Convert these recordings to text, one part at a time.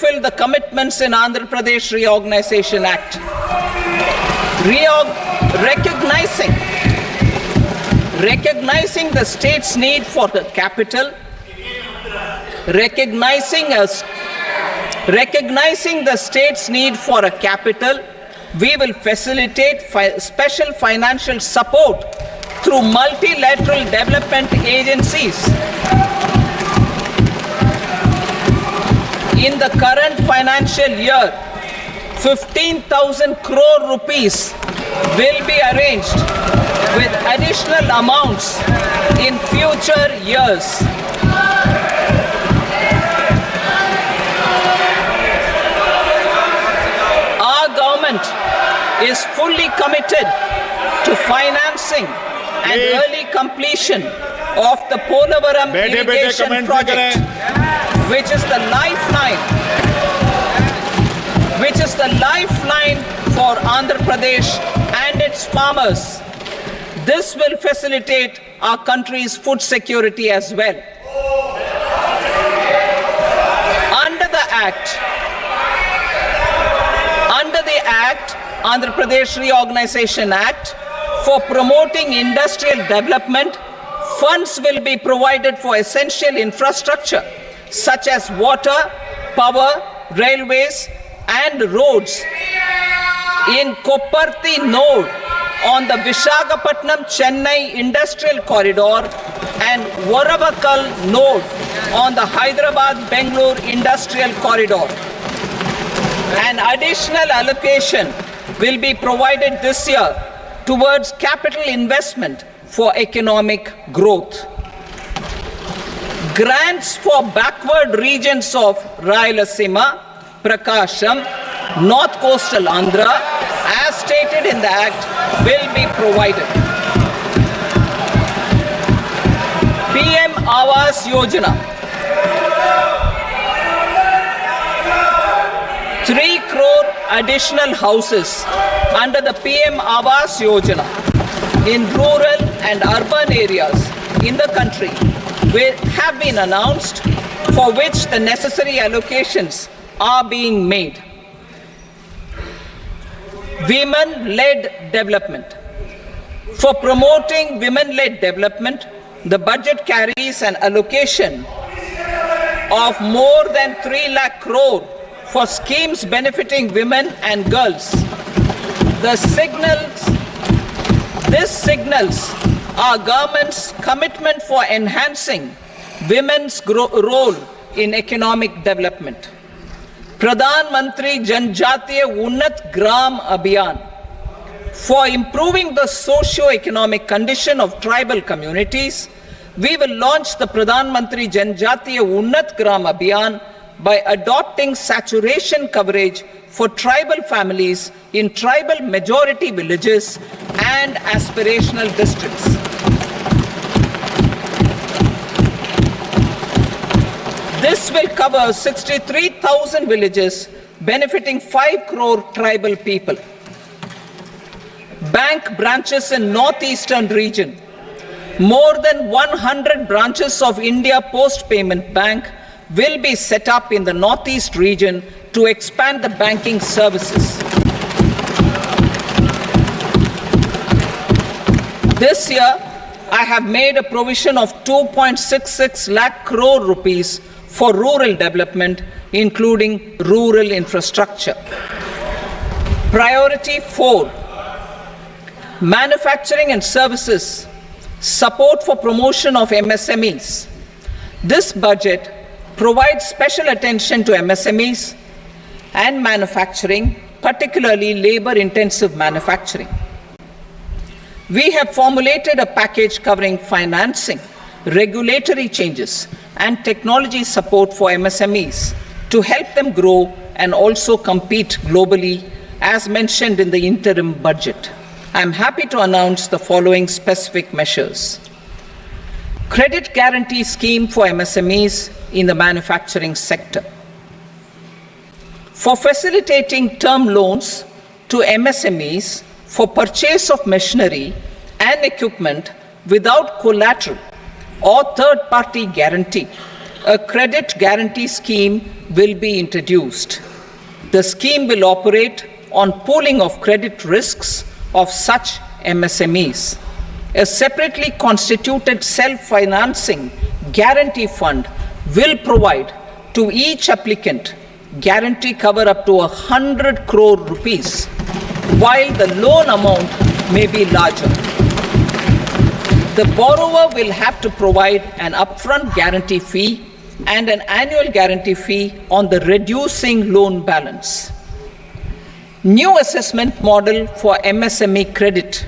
fulfill the commitments in Andhra Pradesh Reorganization Act. Recognizing the state's need for the capital, recognizing the state's need for a capital, we will facilitate special financial support through multilateral development agencies. In the current financial year, 15,000 crore rupees will be arranged with additional amounts in future years. Our government is fully committed to financing and early completion of the Polavaram irrigation project, which is the lifeline for Andhra Pradesh and its farmers. This will facilitate our country's food security as well. Under the Act, Andhra Pradesh Reorganization Act, for promoting industrial development, funds will be provided for essential infrastructure such as water, power, railways, and roads. In Kopparthi node on the Visakhapatnam-Chennai Industrial Corridor and Varavakal node on the Hyderabad-Bangalore Industrial Corridor. An additional allocation will be provided this year towards capital investment for economic growth. Grants for backward regions of Rayalaseema, Prakasham, North Coastal Andhra, as stated in the Act, will be provided. PM Awas Yojana. 3 crore additional houses under the PM Awas Yojana in rural and urban areas in the country have been announced, for which the necessary allocations are being made. Women-led development. For promoting women-led development, the budget carries an allocation of more than 3 lakh crore for schemes benefiting women and girls. This signals our government's commitment for enhancing women's role in economic development. Pradhan Mantri Janjatiya Unnat Gram Abhiyan. For improving the socio-economic condition of tribal communities, we will launch the Pradhan Mantri Janjatiya Unnat Gram Abhiyan by adopting saturation coverage for tribal families in tribal majority villages and aspirational districts. This will cover 63,000 villages, benefiting 5 crore tribal people. Bank branches in northeastern region. More than 100 branches of India Post Payment Bank will be set up in the northeast region to expand the banking services. This year, I have made a provision of 2.66 lakh crore rupees for rural development, including rural infrastructure. Priority 4, manufacturing and services, support for promotion of MSMEs. This budget provides special attention to MSMEs and manufacturing, particularly labor-intensive manufacturing. We have formulated a package covering financing, regulatory changes, and technology support for MSMEs to help them grow and also compete globally, as mentioned in the interim budget. I am happy to announce the following specific measures. Credit guarantee scheme for MSMEs in the manufacturing sector. For facilitating term loans to MSMEs for purchase of machinery and equipment without collateral or third-party guarantee, a credit guarantee scheme will be introduced. The scheme will operate on pooling of credit risks of such MSMEs. A separately constituted self-financing guarantee fund will provide to each applicant guarantee cover up to 100 crore rupees, while the loan amount may be larger. The borrower will have to provide an upfront guarantee fee and an annual guarantee fee on the reducing loan balance. New assessment model for MSME credit.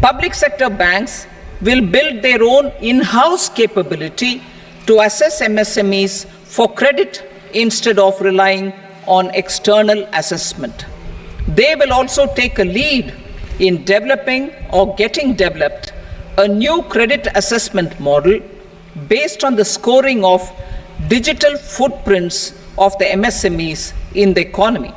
Public sector banks will build their own in-house capability to assess MSMEs for credit instead of relying on external assessment. They will also take a lead in developing or getting developed a new credit assessment model based on the scoring of digital footprints of the MSMEs in the economy.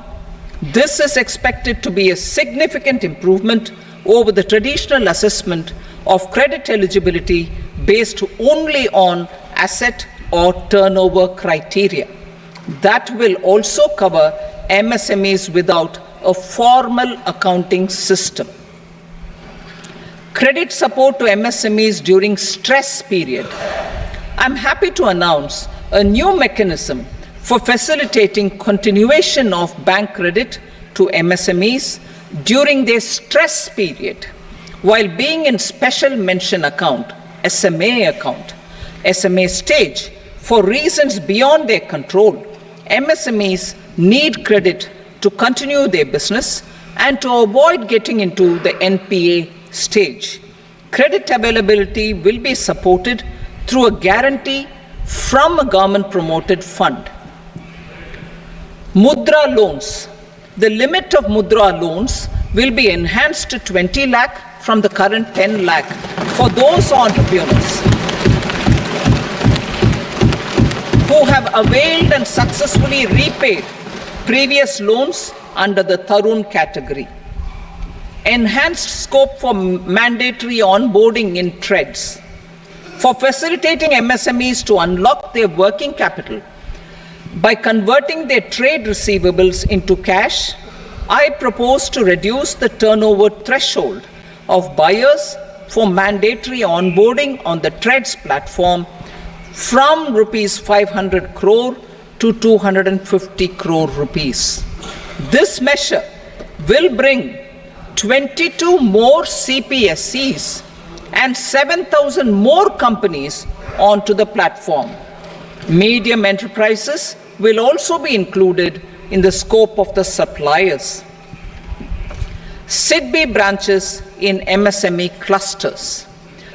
This is expected to be a significant improvement over the traditional assessment of credit eligibility based only on asset or turnover criteria. That will also cover MSMEs without a formal accounting system. Credit support to MSMEs during stress period. I'm happy to announce a new mechanism for facilitating continuation of bank credit to MSMEs during their stress period while being in special mention account, SMA stage, for reasons beyond their control. MSMEs need credit to continue their business and to avoid getting into the NPA stage. Credit availability will be supported through a guarantee from a government-promoted fund. Mudra loans. The limit of Mudra loans will be enhanced to 20 lakh from the current 10 lakh for those entrepreneurs who have availed and successfully repaid previous loans under the Tarun category. Enhanced scope for mandatory onboarding in TREDS. For facilitating MSMEs to unlock their working capital by converting their trade receivables into cash, I propose to reduce the turnover threshold of buyers for mandatory onboarding on the TREDS platform from rupees 500 crore to 250 crore rupees. This measure will bring 22 more CPSCs and 7,000 more companies onto the platform. Medium enterprises will also be included in the scope of the suppliers. SIDBI branches in MSME clusters.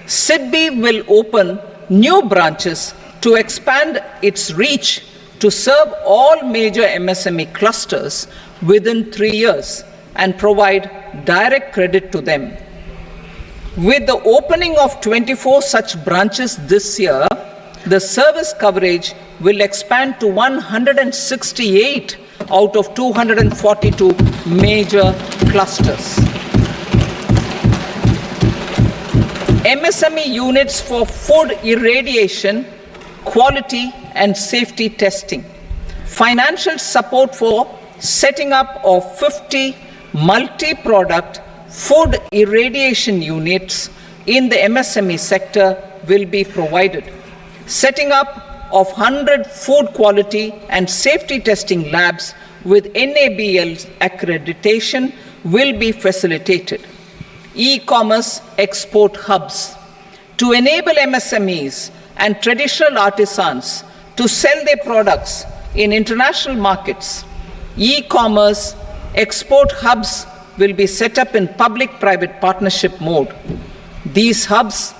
SIDBI will open new branches to expand its reach to serve all major MSME clusters within 3 years and provide direct credit to them. With the opening of 24 such branches this year, the service coverage will expand to 168 out of 242 major clusters. MSME units for food irradiation, quality and safety testing. Financial support for setting up of 50 multi-product food irradiation units in the MSME sector will be provided. Setting up of 100 food quality and safety testing labs with NABL accreditation will be facilitated. E-commerce export hubs. To enable MSMEs and traditional artisans to sell their products in international markets, e-commerce export hubs will be set up in public-private partnership mode. These hubs,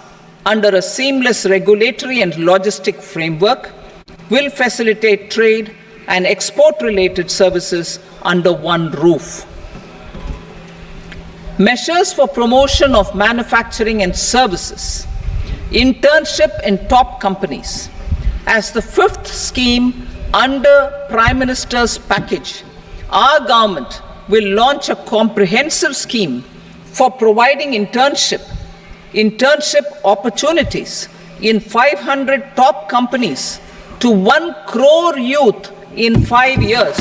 under a seamless regulatory and logistic framework, will facilitate trade and export-related services under one roof. Measures for promotion of manufacturing and services. Internship in top companies. As the fifth scheme under Prime Minister's package, our government will launch a comprehensive scheme for providing internship opportunities in 500 top companies to 1 crore youth in 5 years.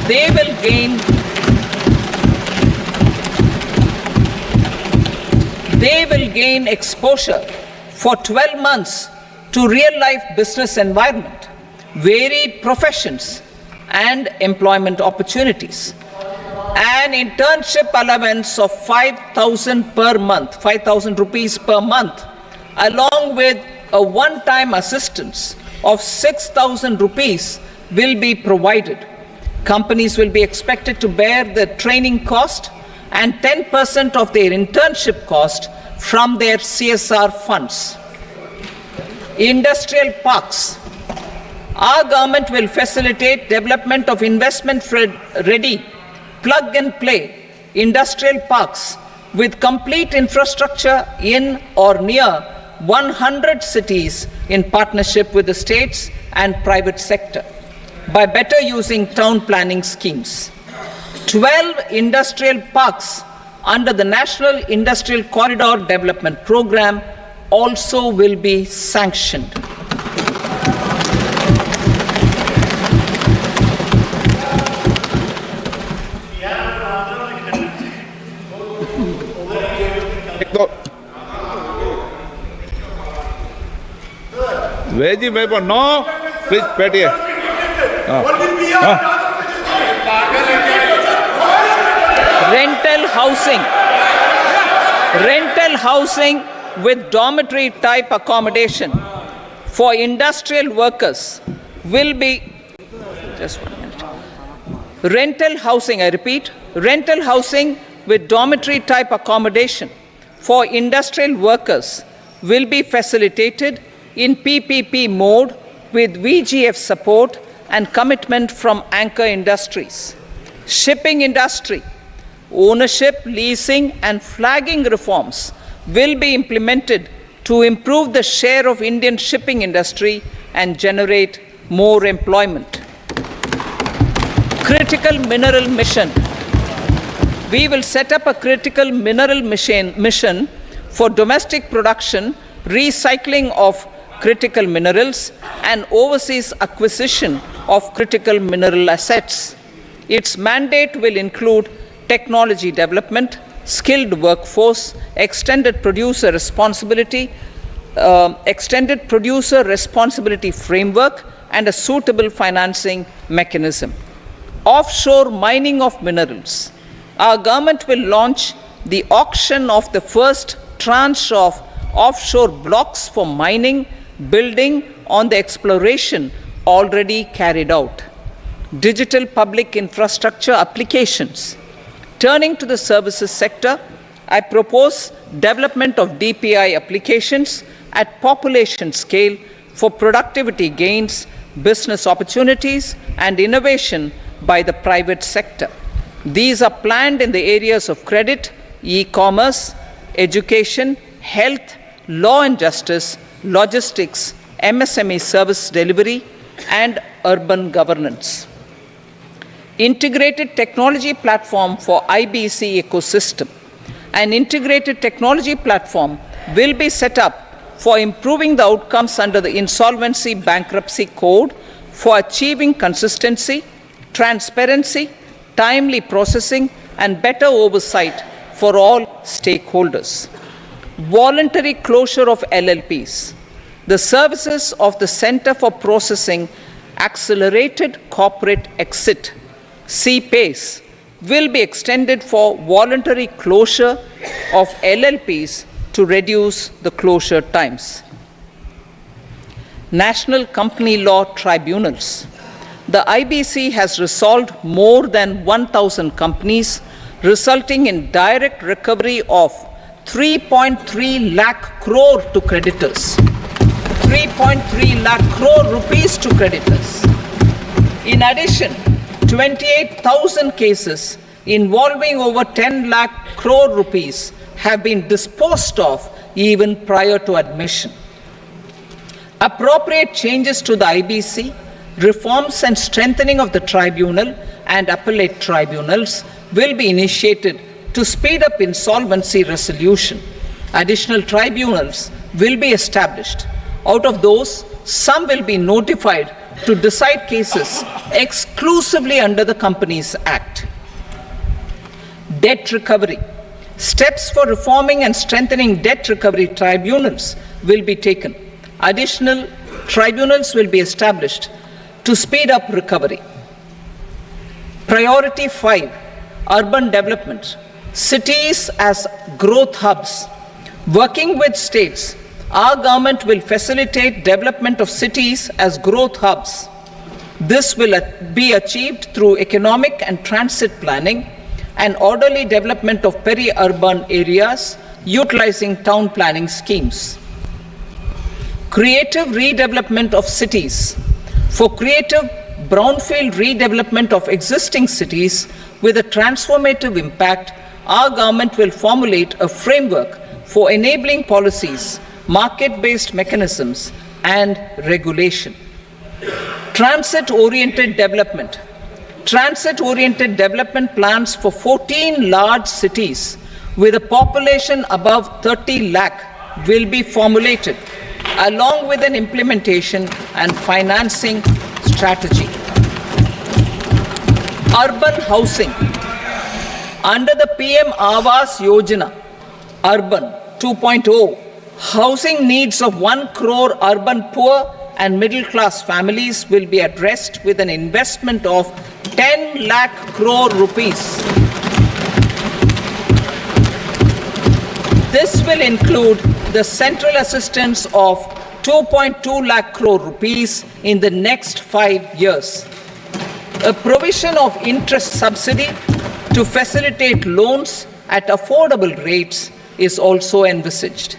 They will gain exposure for 12 months to real-life business environment, varied professions, and employment opportunities. An internship allowance of 5,000 per month, 5,000 rupees per month, along with a one-time assistance of 6,000 rupees will be provided. Companies will be expected to bear the training cost and 10% of their internship cost from their CSR funds. Industrial parks. Our government will facilitate development of investment-ready, plug-and-play industrial parks with complete infrastructure in or near 100 cities in partnership with the states and private sector by better using town planning schemes. 12 industrial parks under the National Industrial Corridor Development Program also will be sanctioned. Veggie paper, no. Please, Petty. Rental housing with dormitory type accommodation for industrial workers will be, just 1 minute. Rental housing, I repeat, rental housing with dormitory type accommodation for industrial workers will be facilitated in PPP mode with VGF support and commitment from anchor industries. Shipping industry, ownership, leasing and flagging reforms will be implemented to improve the share of Indian shipping industry and generate more employment. Critical mineral mission. We will set up a critical mineral mission for domestic production, recycling of critical minerals and overseas acquisition of critical mineral assets. Its mandate will include technology development, skilled workforce, extended producer responsibility framework, and a suitable financing mechanism. Offshore mining of minerals. Our government will launch the auction of the first tranche of offshore blocks for mining, building on the exploration already carried out. Digital public infrastructure applications. Turning to the services sector, I propose development of DPI applications at population scale for productivity gains, business opportunities, and innovation by the private sector. These are planned in the areas of credit, e-commerce, education, health, law and justice, logistics, MSME service delivery, and urban governance. Integrated technology platform for IBC ecosystem. An integrated technology platform will be set up for improving the outcomes under the Insolvency Bankruptcy Code for achieving consistency, transparency, timely processing, and better oversight for all stakeholders. Voluntary closure of LLPs. The services of the Center for Processing Accelerated Corporate Exit, CPACE, will be extended for voluntary closure of LLPs to reduce the closure times. National Company Law Tribunals. The IBC has resolved more than 1,000 companies, resulting in direct recovery of 3.3 lakh crore to creditors. 3.3 lakh crore rupees to creditors. In addition, 28,000 cases involving over 10 lakh crore rupees have been disposed of even prior to admission. Appropriate changes to the IBC, reforms and strengthening of the tribunal and appellate tribunals will be initiated to speed up insolvency resolution. Additional tribunals will be established. Out of those, some will be notified to decide cases exclusively under the Companies Act. Debt recovery. Steps for reforming and strengthening debt recovery tribunals will be taken. Additional tribunals will be established to speed up recovery. Priority 5, urban development. Cities as growth hubs. Working with states, our government will facilitate development of cities as growth hubs. This will be achieved through economic and transit planning and orderly development of peri-urban areas utilizing town planning schemes. Creative redevelopment of cities. For creative brownfield redevelopment of existing cities with a transformative impact, our government will formulate a framework for enabling policies, market-based mechanisms, and regulation. Transit-oriented development. Transit-oriented development plans for 14 large cities with a population above 30 lakh will be formulated, along with an implementation and financing strategy. Urban housing. Under the PM Awas Yojana, Urban 2.0, housing needs of 1 crore urban poor and middle class families will be addressed with an investment of 10 lakh crore rupees. This will include the central assistance of 2.2 lakh crore rupees in the next 5 years. A provision of interest subsidy to facilitate loans at affordable rates is also envisaged.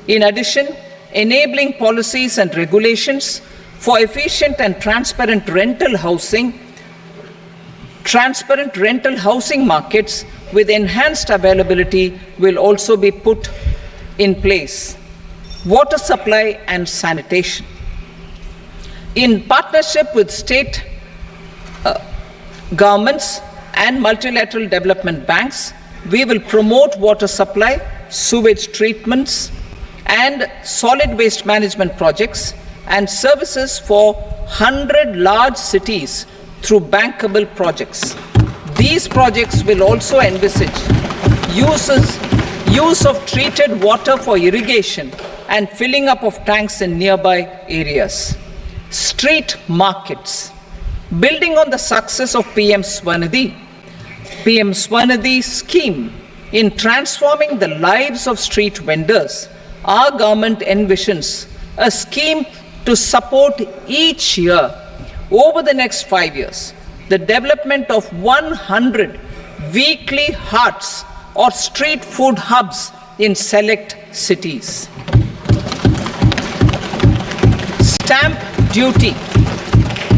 In addition, enabling policies and regulations for efficient and transparent rental housing markets with enhanced availability will also be put in place. Water supply and sanitation. In partnership with state governments and multilateral development banks, we will promote water supply, sewage treatments, and solid waste management projects and services for 100 large cities through bankable projects. These projects will also envisage use of treated water for irrigation and filling up of tanks in nearby areas. Street markets. Building on the success of PM Swanidhi scheme in transforming the lives of street vendors, our government envisions a scheme to support each year over the next 5 years the development of 100 weekly hearts or street food hubs in select cities. Stamp duty.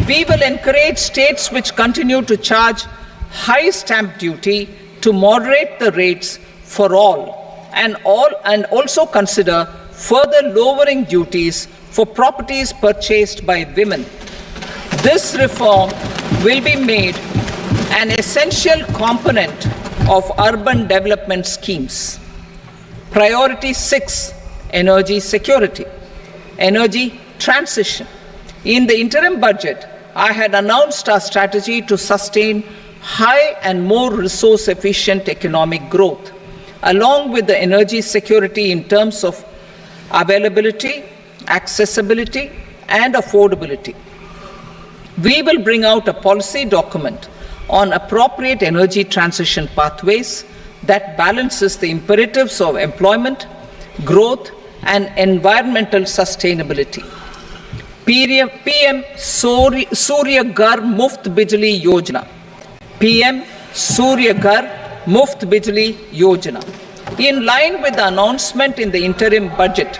We will encourage states which continue to charge high stamp duty to moderate the rates for all and also consider further lowering duties for properties purchased by women. This reform will be made an essential component of urban development schemes. Priority 6, energy security, energy transition. In the interim budget, I had announced our strategy to sustain high and more resource efficient economic growth, along with the energy security in terms of availability, accessibility, and affordability. We will bring out a policy document on appropriate energy transition pathways that balances the imperatives of employment, growth, and environmental sustainability. PM Surya Ghar Muft Bijli Yojana. PM Surya Ghar Muft Bijli Yojana. In line with the announcement in the interim budget,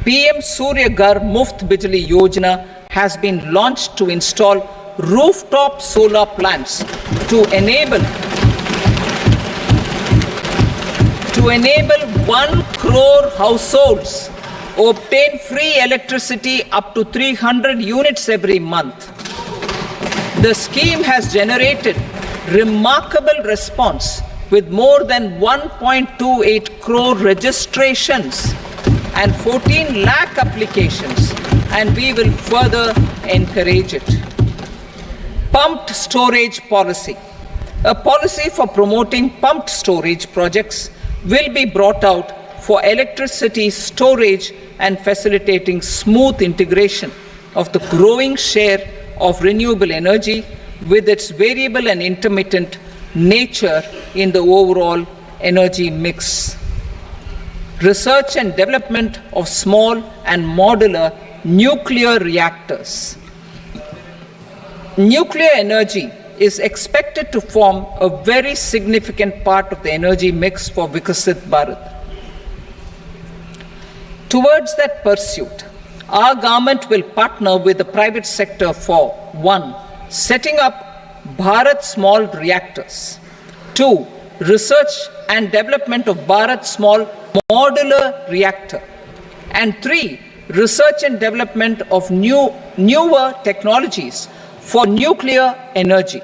PM Surya Ghar Muft Bijli Yojana has been launched to install rooftop solar plants to enable 1 crore households obtain free electricity up to 300 units every month. The scheme has generated remarkable response with more than 1.28 crore registrations and 14 lakh applications, and we will further encourage it. Pumped storage policy. A policy for promoting pumped storage projects will be brought out for electricity storage and facilitating smooth integration of the growing share of renewable energy with its variable and intermittent nature in the overall energy mix. Research and development of small and modular nuclear reactors. Nuclear energy is expected to form a very significant part of the energy mix for Vikasit Bharat. Towards that pursuit, our government will partner with the private sector for 1. Setting up Bharat Small Reactors. 2. Research and development of Bharat Small Modular Reactor. And 3. Research and development of newer technologies for nuclear energy.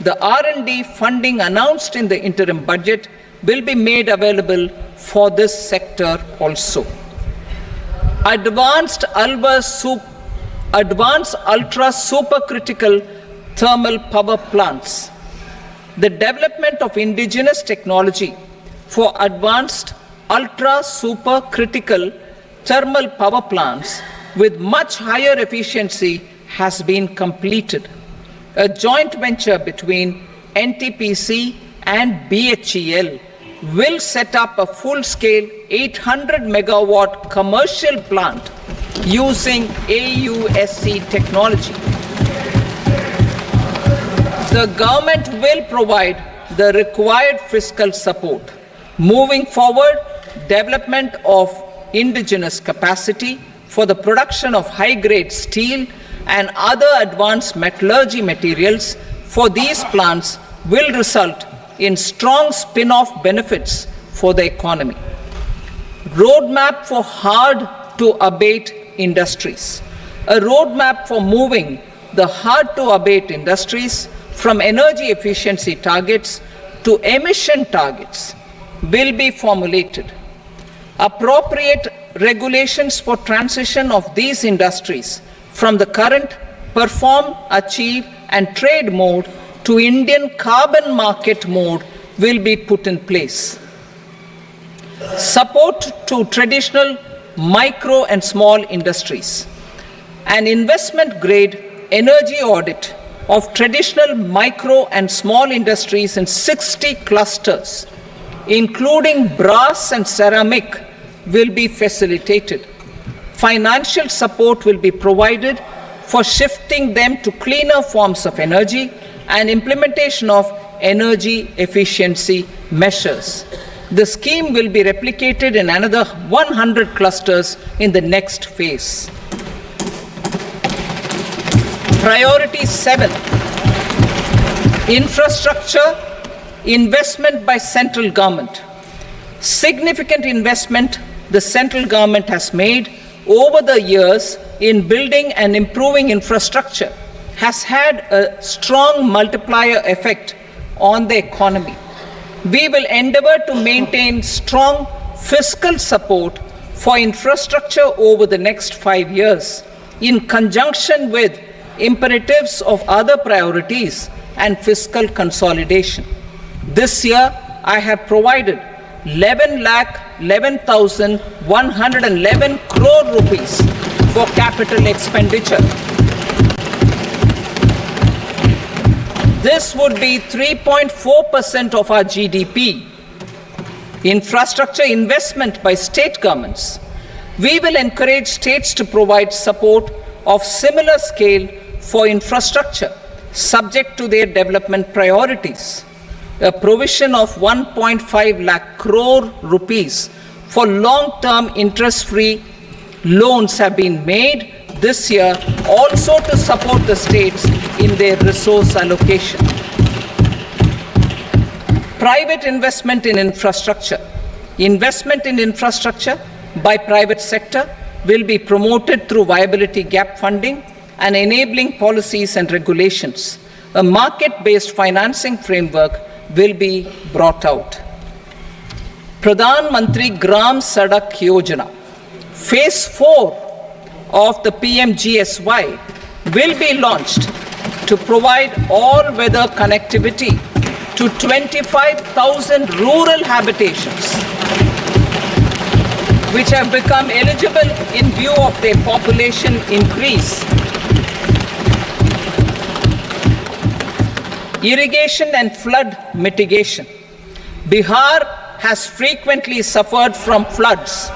The R&D funding announced in the interim budget will be made available for this sector also. Advanced ultra supercritical thermal power plants. The development of indigenous technology for advanced ultra supercritical thermal power plants with much higher efficiency has been completed. A joint venture between NTPC and BHEL will set up a full-scale 800 megawatt commercial plant using AUSC technology. The government will provide the required fiscal support. Moving forward, development of indigenous capacity for the production of high-grade steel and other advanced metallurgy materials for these plants will result in strong spin-off benefits for the economy. Roadmap for hard-to-abate industries. A roadmap for moving the hard-to-abate industries from energy efficiency targets to emission targets will be formulated. Appropriate regulations for transition of these industries from the current perform, achieve, and trade mode to Indian carbon market mode will be put in place. Support to traditional micro and small industries. An investment grade energy audit of traditional micro and small industries in 60 clusters, including brass and ceramic, will be facilitated. Financial support will be provided for shifting them to cleaner forms of energy and implementation of energy efficiency measures. The scheme will be replicated in another 100 clusters in the next phase. Priority 7, infrastructure investment by central government. Significant investment the central government has made over the years in building and improving infrastructure has had a strong multiplier effect on the economy. We will endeavor to maintain strong fiscal support for infrastructure over the next 5 years in conjunction with imperatives of other priorities and fiscal consolidation. This year, I have provided 11,11,111 crore rupees for capital expenditure. This would be 3.4% of our GDP. Infrastructure investment by state governments. We will encourage states to provide support of similar scale for infrastructure, subject to their development priorities. A provision of 1.5 lakh crore rupees for long-term interest-free loans have been made this year also to support the states in their resource allocation. Private investment in infrastructure. Investment in infrastructure by private sector will be promoted through viability gap funding and enabling policies and regulations. A market-based financing framework will be brought out. Pradhan Mantri Gram Sadak Yojana, Phase 4 of the PMGSY will be launched to provide all-weather connectivity to 25,000 rural habitations, which have become eligible in view of their population increase. Irrigation and flood mitigation. Bihar has frequently suffered from floods,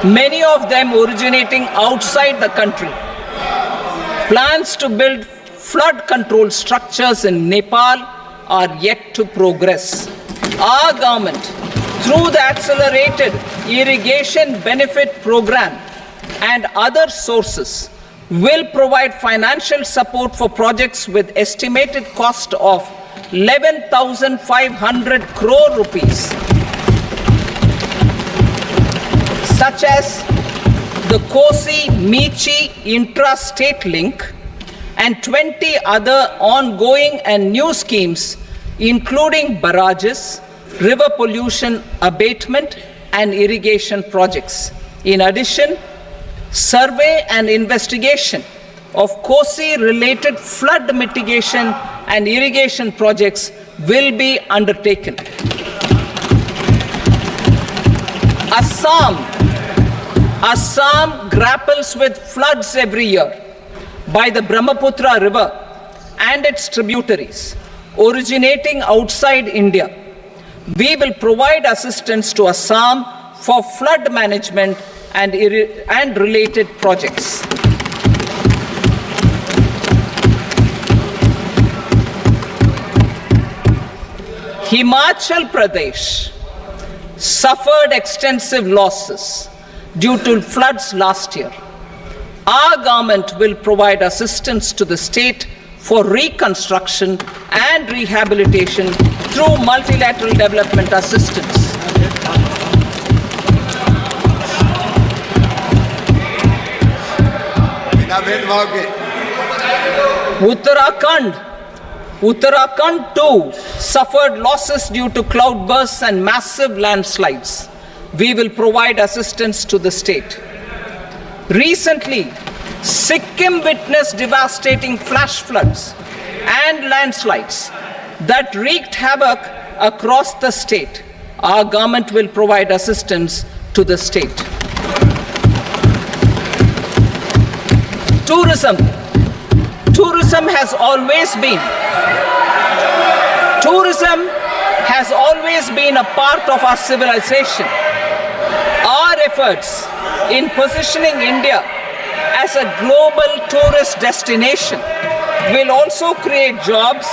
many of them originating outside the country. Plans to build flood control structures in Nepal are yet to progress. Our government, through the Accelerated Irrigation Benefit Program and other sources, will provide financial support for projects with estimated cost of 11,500 crore rupees, such as the Kosi-Michi intra-state link and 20 other ongoing and new schemes, including barrages, river pollution abatement, and irrigation projects. In addition, survey and investigation of Kosi-related flood mitigation and irrigation projects will be undertaken. Assam grapples with floods every year by the Brahmaputra River and its tributaries originating outside India. We will provide assistance to Assam for flood management and related projects. Himachal Pradesh suffered extensive losses due to floods last year. Our government will provide assistance to the state for reconstruction and rehabilitation through multilateral development assistance. Uttarakhand too suffered losses due to cloudbursts and massive landslides. We will provide assistance to the state. Recently, Sikkim witnessed devastating flash floods and landslides that wreaked havoc across the state. Our government will provide assistance to the state. Tourism has always been a part of our civilization. Our efforts in positioning India as a global tourist destination will also create jobs,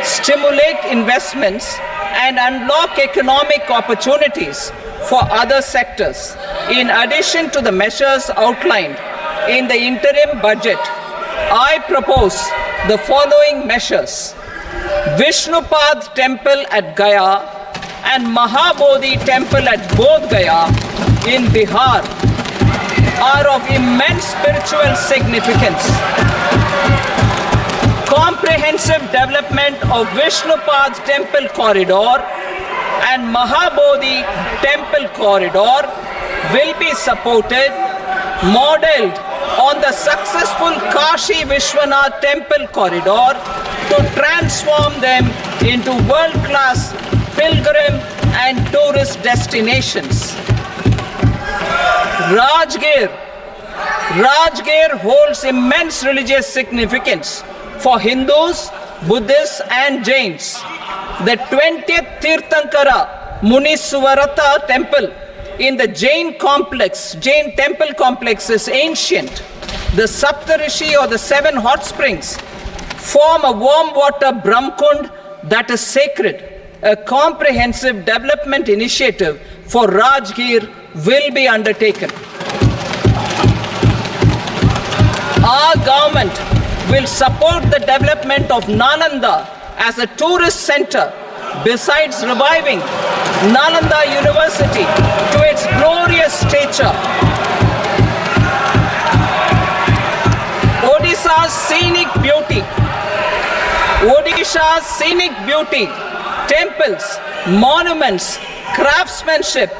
stimulate investments, and unlock economic opportunities for other sectors. In addition to the measures outlined in the interim budget, I propose the following measures. Vishnupad Temple at Gaya and Mahabodhi Temple at Bodh Gaya in Bihar are of immense spiritual significance. Comprehensive development of Vishnupad Temple Corridor and Mahabodhi Temple Corridor will be supported, modeled on the successful Kashi Vishwanath Temple Corridor to transform them into world-class pilgrim and tourist destinations. Rajgir holds immense religious significance for Hindus, Buddhists and Jains. The 20th Tirthankara Muniswarata temple in the Jain temple complex is ancient. The Saptarishi or the 7 hot springs form a warm water Brahmkund that is sacred. A comprehensive development initiative for Rajgir will be undertaken. Our government will support the development of Nalanda as a tourist center, besides reviving Nalanda University to its glorious stature. Odisha's scenic beauty temples, monuments, craftsmanship,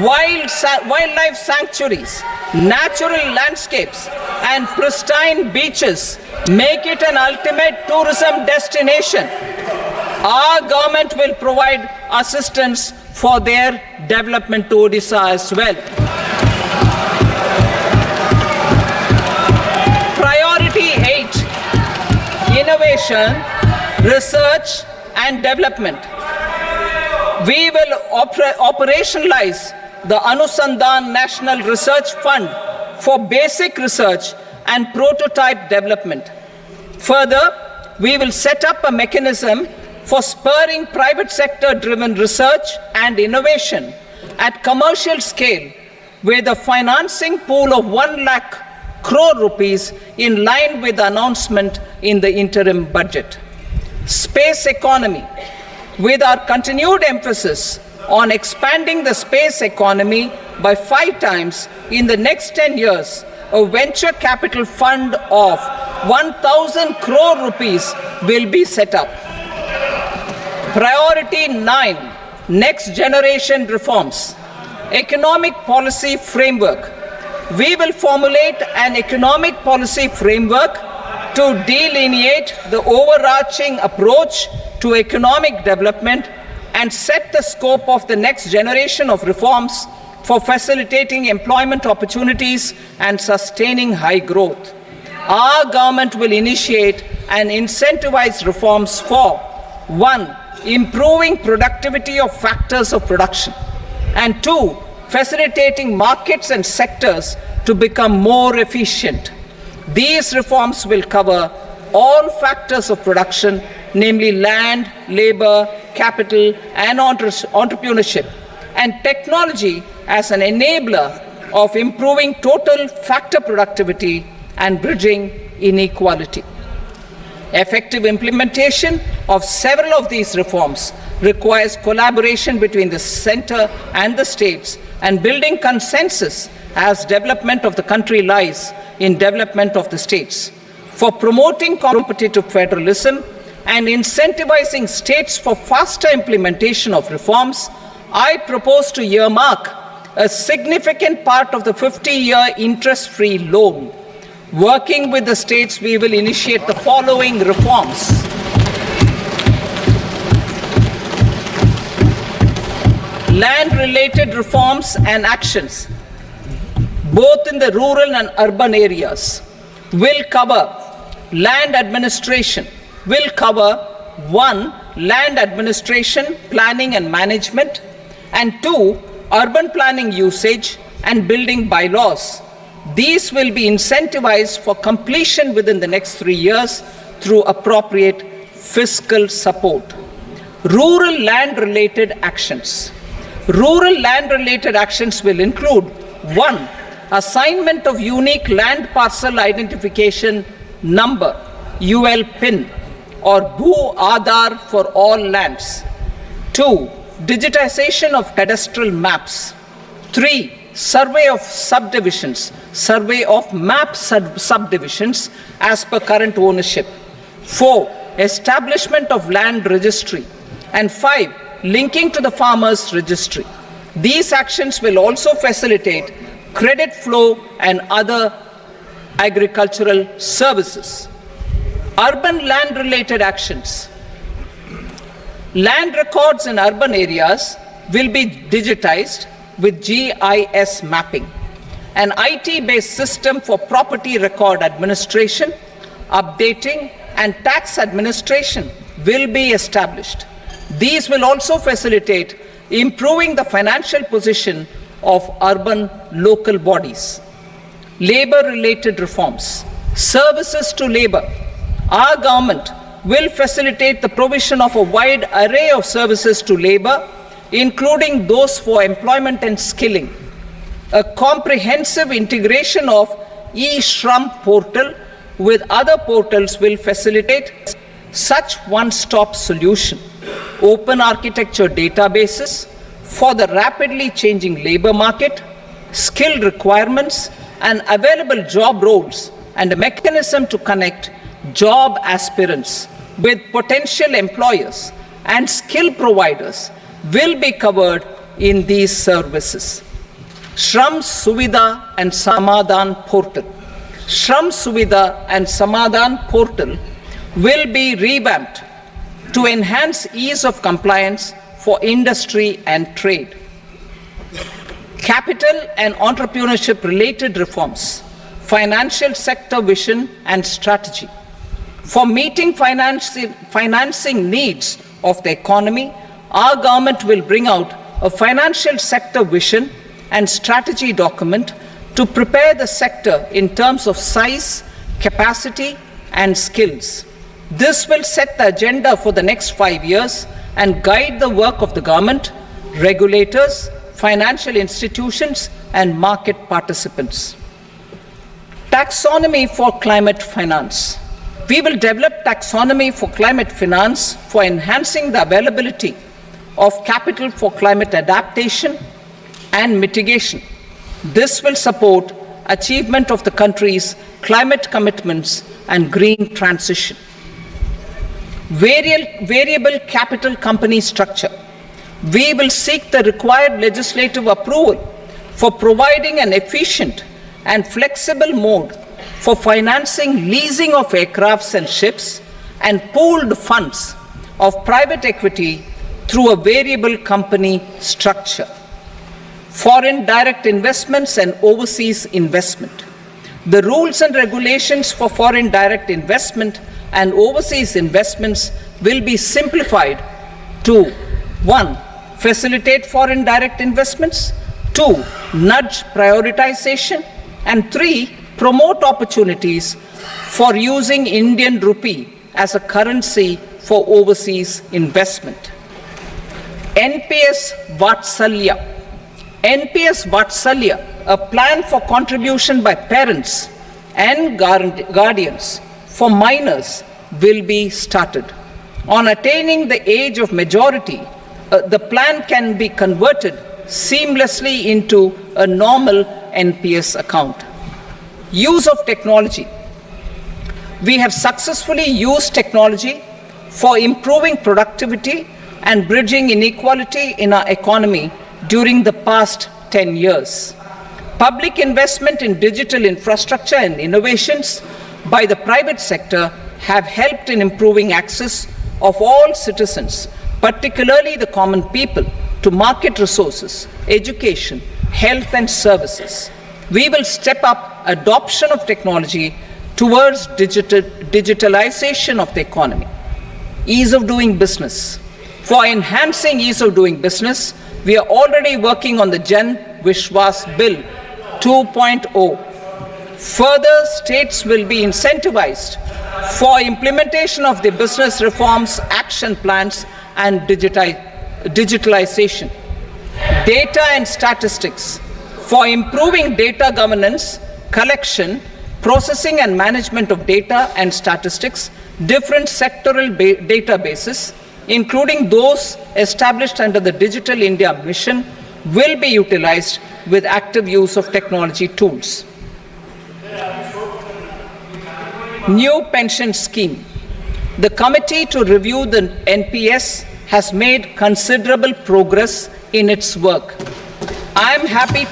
wildlife sanctuaries, natural landscapes, and pristine beaches make it an ultimate tourism destination. Our government will provide assistance for their development to Odisha as well. Priority 8, innovation, research and development. We will operationalize the Anusandhan National Research Fund for basic research and prototype development. Further, we will set up a mechanism for spurring private sector-driven research and innovation at commercial scale with a financing pool of 1 lakh crore rupees in line with the announcement in the interim budget. Space economy. With our continued emphasis on expanding the space economy by 5 times in the next 10 years, a venture capital fund of 1,000 crore rupees will be set up. Priority 9, next generation reforms. Economic policy framework. We will formulate an economic policy framework to delineate the overarching approach to economic development and set the scope of the next generation of reforms for facilitating employment opportunities and sustaining high growth. Our government will initiate and incentivize reforms for 1. Improving productivity of factors of production, and 2. Facilitating markets and sectors to become more efficient. These reforms will cover all factors of production, namely land, labor, capital, and entrepreneurship, and technology as an enabler of improving total factor productivity and bridging inequality. Effective implementation of several of these reforms requires collaboration between the center and the states and building consensus as development of the country lies in development of the states. For promoting competitive federalism and incentivizing states for faster implementation of reforms, I propose to earmark a significant part of the 50-year interest-free loan. Working with the states, we will initiate the following reforms. Land-related reforms and actions, both in the rural and urban areas, will cover land administration, will cover 1. Land administration, planning and management, and 2. Urban planning usage and building bylaws. These will be incentivized for completion within the next 3 years through appropriate fiscal support. Rural land-related actions. Rural land-related actions will include 1. Assignment of unique land parcel identification number, UL PIN, or Bhu Aadhaar for all lands. 2. Digitization of cadastral maps. 3. Survey of subdivisions, survey of map subdivisions as per current ownership. 4. Establishment of land registry. And 5. Linking to the farmers registry. These actions will also facilitate credit flow and other agricultural services. Urban land related actions. Land records in urban areas will be digitized with GIS mapping. An IT-based system for property record administration, updating, and tax administration will be established. These will also facilitate improving the financial position of urban local bodies. Labor-related reforms. Services to labor. Our government will facilitate the provision of a wide array of services to labor, including those for employment and skilling. A comprehensive integration of e-Shram portal with other portals will facilitate such one-stop solution. Open architecture databases for the rapidly changing labor market, skill requirements, and available job roles, and a mechanism to connect job aspirants with potential employers and skill providers will be covered in these services. Shram Suvidha and Samadhan portal. Shram Suvidha and Samadhan portal will be revamped to enhance ease of compliance for industry and trade. Capital and entrepreneurship related reforms, financial sector vision and strategy. For meeting financing needs of the economy, our government will bring out a financial sector vision and strategy document to prepare the sector in terms of size, capacity, and skills. This will set the agenda for the next 5 years and guide the work of the government, regulators, financial institutions, and market participants. Taxonomy for climate finance. We will develop taxonomy for climate finance for enhancing the availability of capital for climate adaptation and mitigation. This will support achievement of the country's climate commitments and green transition. Variable capital company structure. We will seek the required legislative approval for providing an efficient and flexible mode for financing leasing of aircrafts and ships and pooled funds of private equity through a variable company structure. Foreign direct investments and overseas investment. The rules and regulations for foreign direct investment and overseas investments will be simplified to 1. Facilitate foreign direct investments, 2. Nudge prioritization, and 3. Promote opportunities for using Indian rupee as a currency for overseas investment. NPS Vatsalya. NPS Vatsalya, a plan for contribution by parents and guardians for minors, will be started. On attaining the age of majority, the plan can be converted seamlessly into a normal NPS account. Use of technology. We have successfully used technology for improving productivity and bridging inequality in our economy during the past 10 years. Public investment in digital infrastructure and innovations by the private sector have helped in improving access of all citizens, particularly the common people, to market resources, education, health and services. We will step up adoption of technology towards digitalization of the economy. Ease of doing business. For enhancing ease of doing business, we are already working on the Jan Vishwas Bill 2.0. Further, states will be incentivized for implementation of the business reforms, action plans, and digitalization. Data and statistics. For improving data governance, collection, processing and management of data and statistics, different sectoral databases, including those established under the Digital India Mission, will be utilized with active use of technology tools. New pension scheme. The committee to review the NPS has made considerable progress in its work. I am happy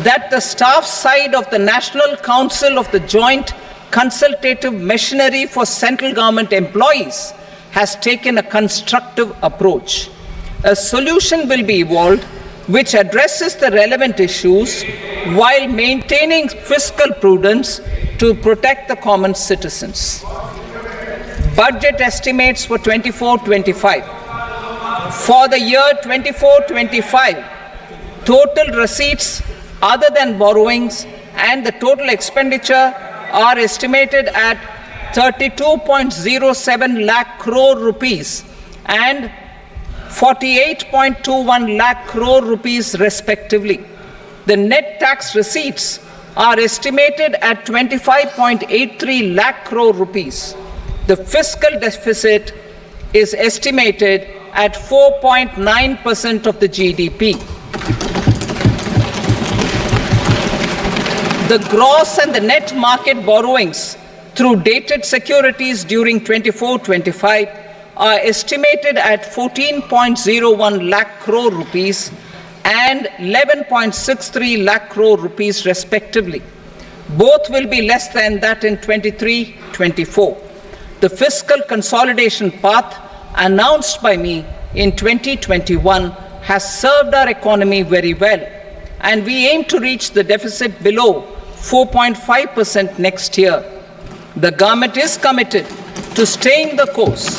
that the staff side of the National Council of the Joint Consultative Machinery for Central Government Employees has taken a constructive approach. A solution will be evolved which addresses the relevant issues while maintaining fiscal prudence to protect the common citizens. Budget estimates for 24-25. For the year 24-25, total receipts other than borrowings and the total expenditure are estimated at 32.07 lakh crore rupees and 48.21 lakh crore rupees respectively. The net tax receipts are estimated at 25.83 lakh crore rupees. The fiscal deficit is estimated at 4.9% of the GDP. The gross and the net market borrowings through dated securities during 24-25 are estimated at 14.01 lakh crore rupees and 11.63 lakh crore rupees respectively. Both will be less than that in 23-24. The fiscal consolidation path announced by me in 2021 has served our economy very well, and we aim to reach the deficit below 4.5% next year. The government is committed to staying the course.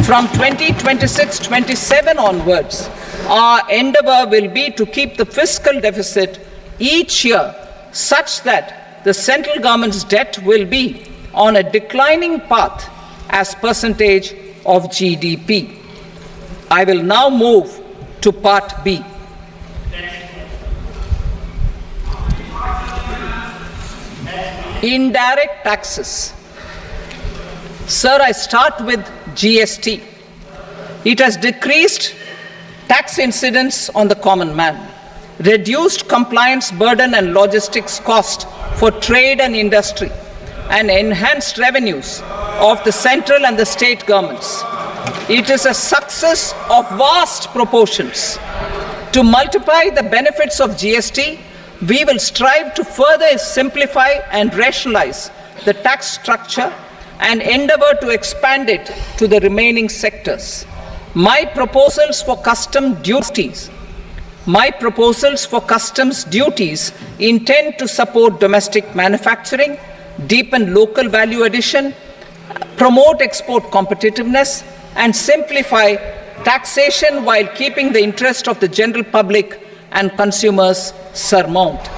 From 2026-27 onwards, our endeavor will be to keep the fiscal deficit each year such that the central government's debt will be on a declining path as percentage of GDP. I will now move to Part B. Indirect taxes. Sir, I start with GST. It has decreased tax incidence on the common man, reduced compliance burden and logistics cost for trade and industry, and enhanced revenues of the central and the state governments. It is a success of vast proportions. To multiply the benefits of GST, we will strive to further simplify and rationalize the tax structure and endeavor to expand it to the remaining sectors. My proposals for customs duties intend to support domestic manufacturing, deepen local value addition, promote export competitiveness, and simplify taxation while keeping the interest of the general public and consumers surmount.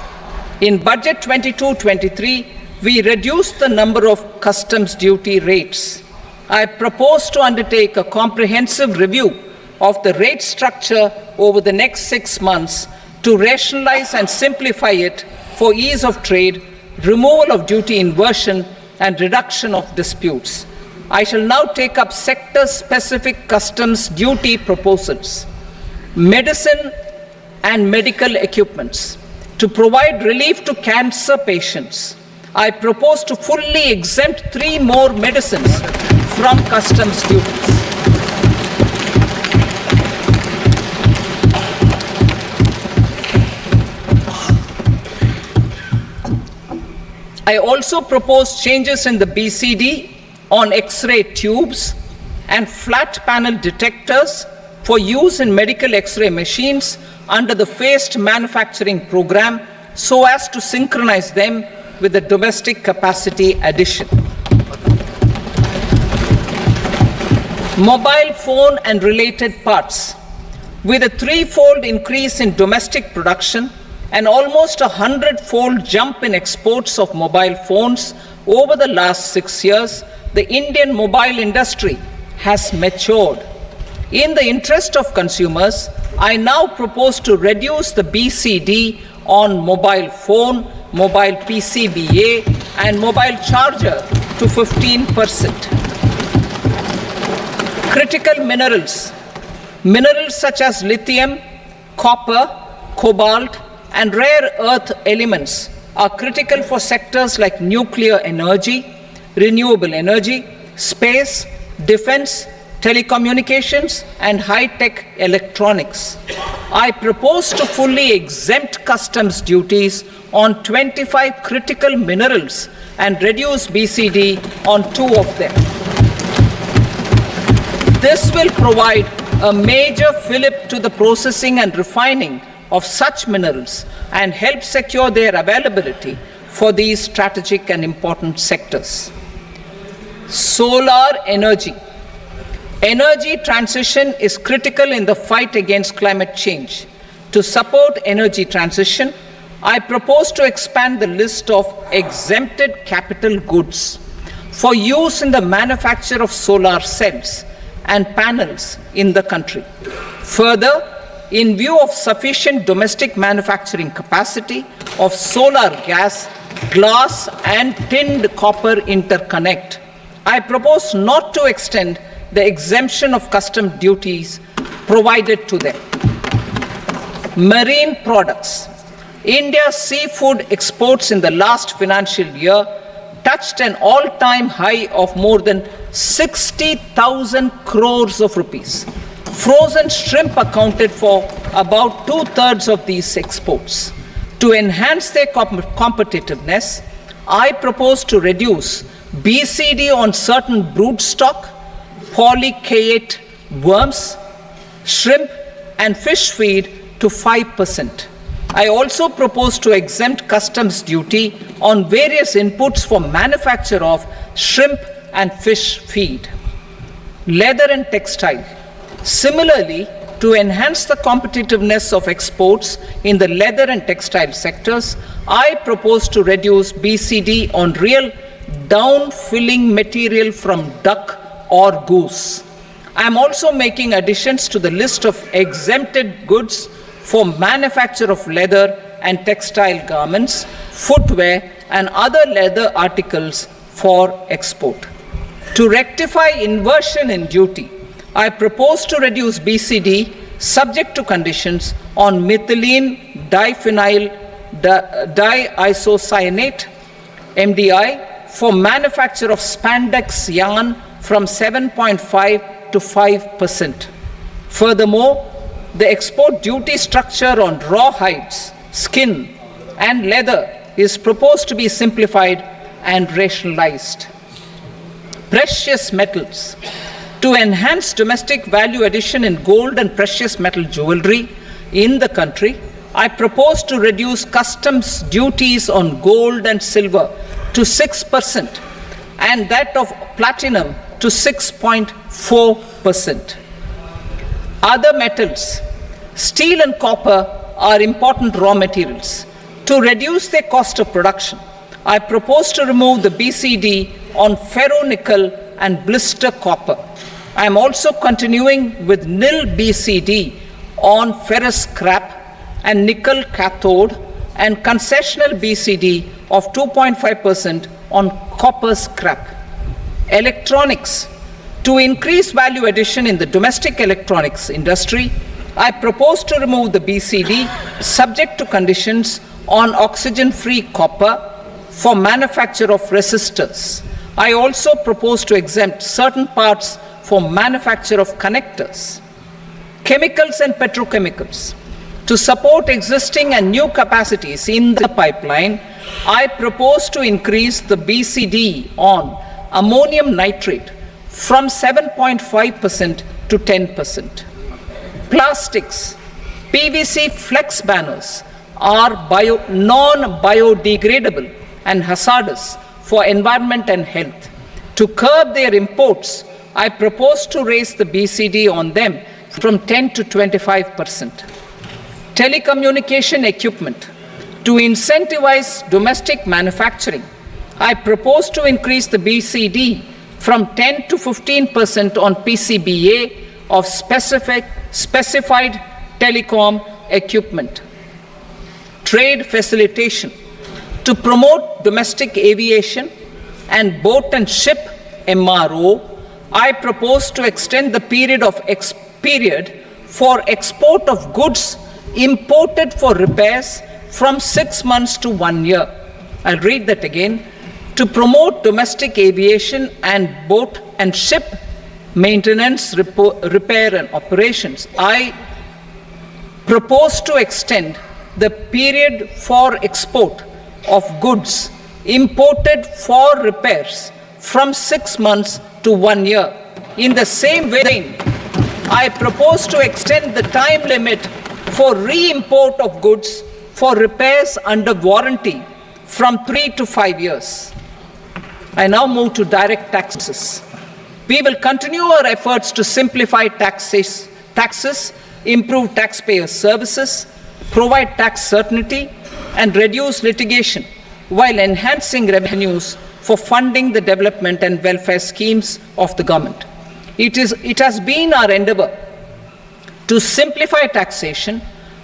In Budget 22-23, we reduced the number of customs duty rates. I propose to undertake a comprehensive review of the rate structure over the next 6 months to rationalize and simplify it for ease of trade, removal of duty inversion, and reduction of disputes. I shall now take up sector-specific customs duty proposals. Medicine and medical equipments. To provide relief to cancer patients, I propose to fully exempt 3 more medicines from customs duties. I also propose changes in the BCD on X-ray tubes and flat panel detectors for use in medical X-ray machines under the phased manufacturing program so as to synchronize them with the domestic capacity addition. Mobile phone and related parts. With a 3-fold increase in domestic production and almost a 100-fold jump in exports of mobile phones over the last 6 years, the Indian mobile industry has matured. In the interest of consumers, I now propose to reduce the BCD on mobile phone, mobile PCBA, and mobile charger to 15%. Critical minerals. Minerals such as lithium, copper, cobalt, and rare earth elements are critical for sectors like nuclear energy, renewable energy, space, defense, telecommunications, and high-tech electronics. I propose to fully exempt customs duties on 25 critical minerals and reduce BCD on 2 of them. This will provide a major fillip to the processing and refining of such minerals and help secure their availability for these strategic and important sectors. Solar energy. Energy transition is critical in the fight against climate change. To support energy transition, I propose to expand the list of exempted capital goods for use in the manufacture of solar cells and panels in the country. Further, in view of sufficient domestic manufacturing capacity of solar gas, glass, and tinned copper interconnect, I propose not to extend the exemption of custom duties provided to them. Marine products. India's seafood exports in the last financial year touched an all-time high of more than 60,000 crores of rupees. Frozen shrimp accounted for about 2/3 of these exports. To enhance their competitiveness, I propose to reduce BCD on certain broodstock, polychaete worms, shrimp, and fish feed to 5%. I also propose to exempt customs duty on various inputs for manufacture of shrimp and fish feed. Leather and textile. Similarly, to enhance the competitiveness of exports in the leather and textile sectors, I propose to reduce BCD on real down-filling material from duck or goose. I am also making additions to the list of exempted goods for manufacture of leather and textile garments, footwear, and other leather articles for export. To rectify inversion in duty, I propose to reduce BCD subject to conditions on methylene diphenyl diisocyanate MDI for manufacture of spandex yarn from 7.5 to 5%. Furthermore, the export duty structure on raw hides, skin, and leather is proposed to be simplified and rationalized. Precious metals. To enhance domestic value addition in gold and precious metal jewelry in the country, I propose to reduce customs duties on gold and silver to 6% and that of platinum to 6.4%. Other metals. Steel and copper are important raw materials. To reduce their cost of production, I propose to remove the BCD on ferronickel and blister copper. I am also continuing with nil BCD on ferrous scrap and nickel cathode and concessional BCD of 2.5% on copper scrap. Electronics. To increase value addition in the domestic electronics industry, I propose to remove the BCD subject to conditions on oxygen-free copper for manufacture of resistors. I also propose to exempt certain parts for manufacture of connectors. Chemicals and petrochemicals. To support existing and new capacities in the pipeline, I propose to increase the BCD on ammonium nitrate from 7.5% to 10%. Plastics. PVC flex banners are non-biodegradable and hazardous for environment and health. To curb their imports, I propose to raise the BCD on them from 10 to 25%. Telecommunication equipment. To incentivize domestic manufacturing, I propose to increase the BCD from 10 to 15% on PCBA of specified telecom equipment. Trade facilitation. To promote domestic aviation and boat and ship MRO, I propose to extend the period for export of goods imported for repairs from 6 months to 1 year. I'll read that again. To promote domestic aviation and boat and ship maintenance, repair and operations, I propose to extend the period for export of goods imported for repairs from 6 months to 1 year. In the same vein, I propose to extend the time limit for re-import of goods for repairs under warranty from 3 to 5 years. I now move to direct taxes. We will continue our efforts to simplify taxes, improve taxpayer services, provide tax certainty, and reduce litigation while enhancing revenues for funding the development and welfare schemes of the government. It has been our endeavor to simplify taxation.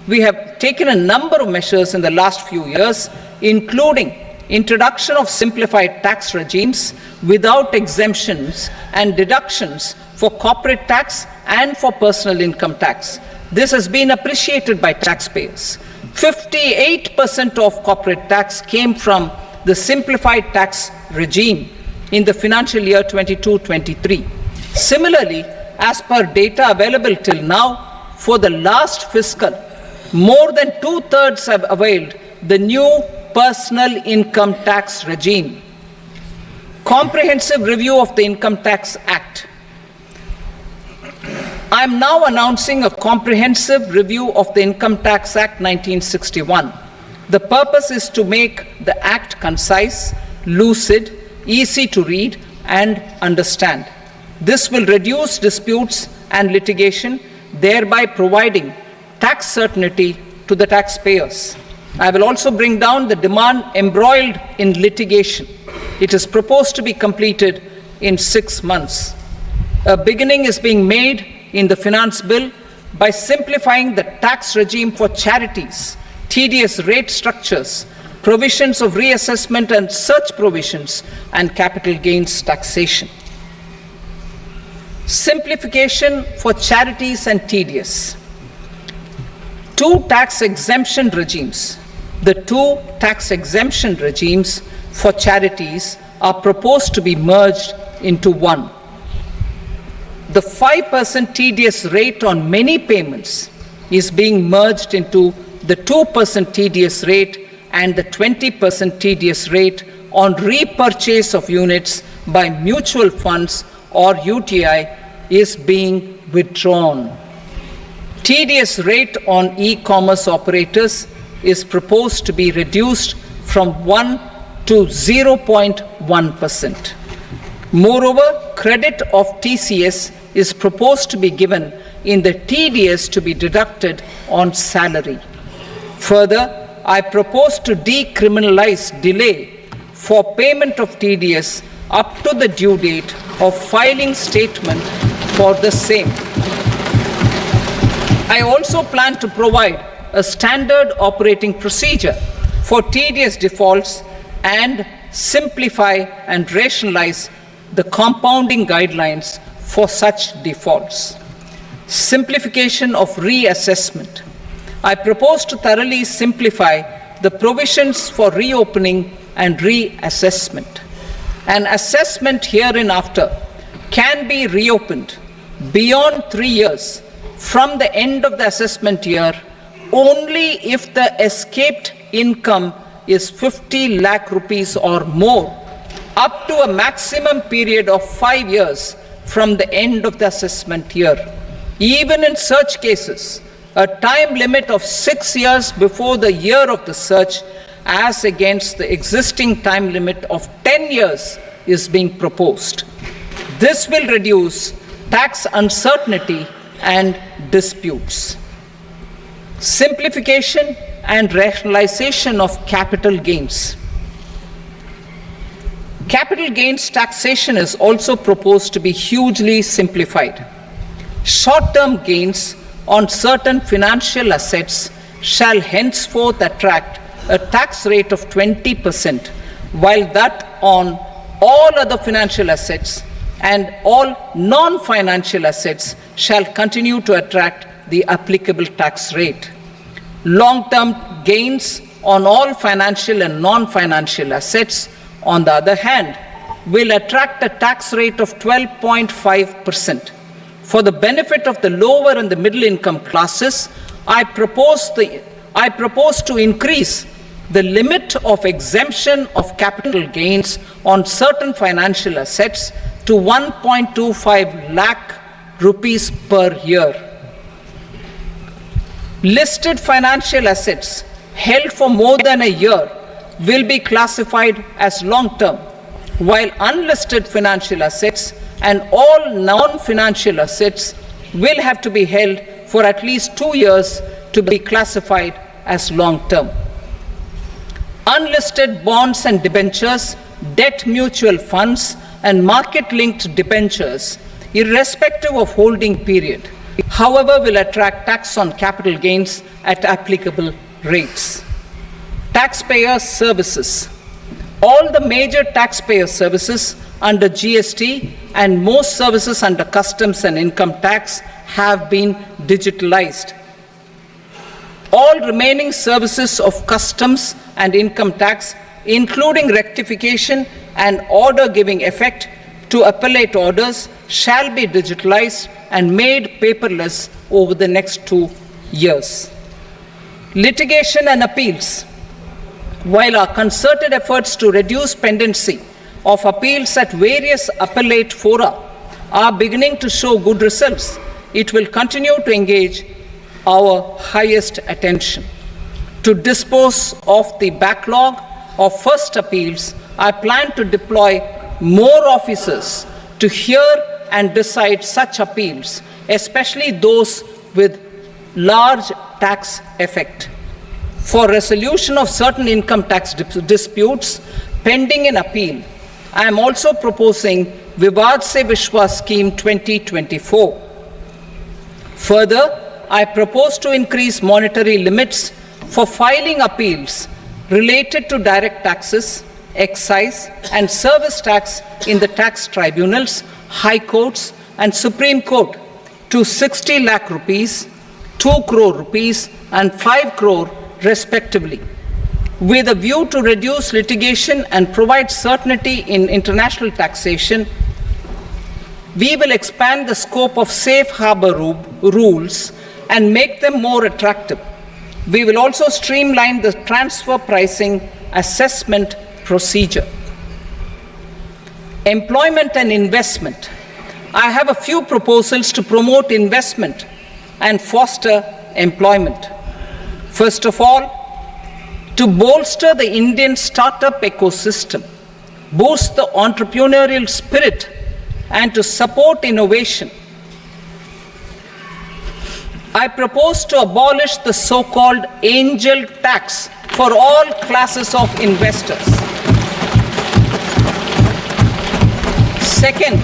We have taken a number of measures in the last few years, including introduction of simplified tax regimes without exemptions and deductions for corporate tax and for personal income tax. This has been appreciated by taxpayers. 58% of corporate tax came from the simplified tax regime in the financial year 22-23. Similarly, as per data available till now, for the last fiscal, more than 2/3 have availed the new personal income tax regime. Comprehensive review of the Income Tax Act. I am now announcing a comprehensive review of the Income Tax Act 1961. The purpose is to make the Act concise, lucid, easy to read and understand. This will reduce disputes and litigation, thereby providing tax certainty to the taxpayers. I will also bring down the demand embroiled in litigation. It is proposed to be completed in 6 months. A beginning is being made in the Finance Bill by simplifying the tax regime for charities, TDS rate structures, provisions of reassessment and such provisions, and capital gains taxation. Simplification for charities and TDS. Two tax exemption regimes. The two tax exemption regimes for charities are proposed to be merged into one. The 5% TDS rate on many payments is being merged into the 2% TDS rate, and the 20% TDS rate on repurchase of units by mutual funds or UTI is being withdrawn. TDS rate on e-commerce operators is proposed to be reduced from 1 to 0.1%. Moreover, credit of TCS is proposed to be given in the TDS to be deducted on salary. Further, I propose to decriminalize delay for payment of TDS up to the due date of filing statement for the same. I also plan to provide a standard operating procedure for TDS defaults and simplify and rationalize the compounding guidelines for such defaults. Simplification of reassessment. I propose to thoroughly simplify the provisions for reopening and reassessment. An assessment hereinafter can be reopened beyond 3 years from the end of the assessment year only if the escaped income is 50 lakh rupees or more, up to a maximum period of 5 years from the end of the assessment year. Even in such cases, a time limit of 6 years before the year of the search, as against the existing time limit of 10 years, is being proposed. This will reduce tax uncertainty and disputes. Simplification and rationalization of capital gains. Capital gains taxation is also proposed to be hugely simplified. Short-term gains on certain financial assets shall henceforth attract a tax rate of 20%, while that on all other financial assets and all non-financial assets shall continue to attract the applicable tax rate. Long-term gains on all financial and non-financial assets, on the other hand, will attract a tax rate of 12.5%. For the benefit of the lower and the middle income classes, I propose to increase the limit of exemption of capital gains on certain financial assets to 1.25 lakh rupees per year. Listed financial assets held for more than a year will be classified as long-term, while unlisted financial assets and all non-financial assets will have to be held for at least 2 years to be classified as long-term. Unlisted bonds and debentures, debt mutual funds, and market-linked debentures, irrespective of holding period, however, will attract tax on capital gains at applicable rates. Taxpayer services. All the major taxpayer services under GST and most services under customs and income tax have been digitalized. All remaining services of customs and income tax including rectification and order giving effect to appellate orders, shall be digitalized and made paperless over the next 2 years. Litigation and appeals. While our concerted efforts to reduce pendency of appeals at various appellate fora are beginning to show good results, it will continue to engage our highest attention. To dispose of the backlog of first appeals, I plan to deploy more officers to hear and decide such appeals, especially those with large tax effect. For resolution of certain income tax disputes pending in appeal, I am also proposing Vivad Se Vishwas Scheme 2024. Further, I propose to increase monetary limits for filing appeals related to direct taxes, excise and service tax in the tax tribunals, high courts and Supreme Court to 60 lakh rupees, 2 crore rupees and 5 crore respectively, with a view to reduce litigation and provide certainty in international taxation. We will expand the scope of safe harbor rules and make them more attractive. We will also streamline the transfer pricing assessment procedure. Employment and investment. I have a few proposals to promote investment and foster employment. First of all, to bolster the Indian startup ecosystem, boost the entrepreneurial spirit, and to support innovation, I propose to abolish the so-called angel tax for all classes of investors. Second,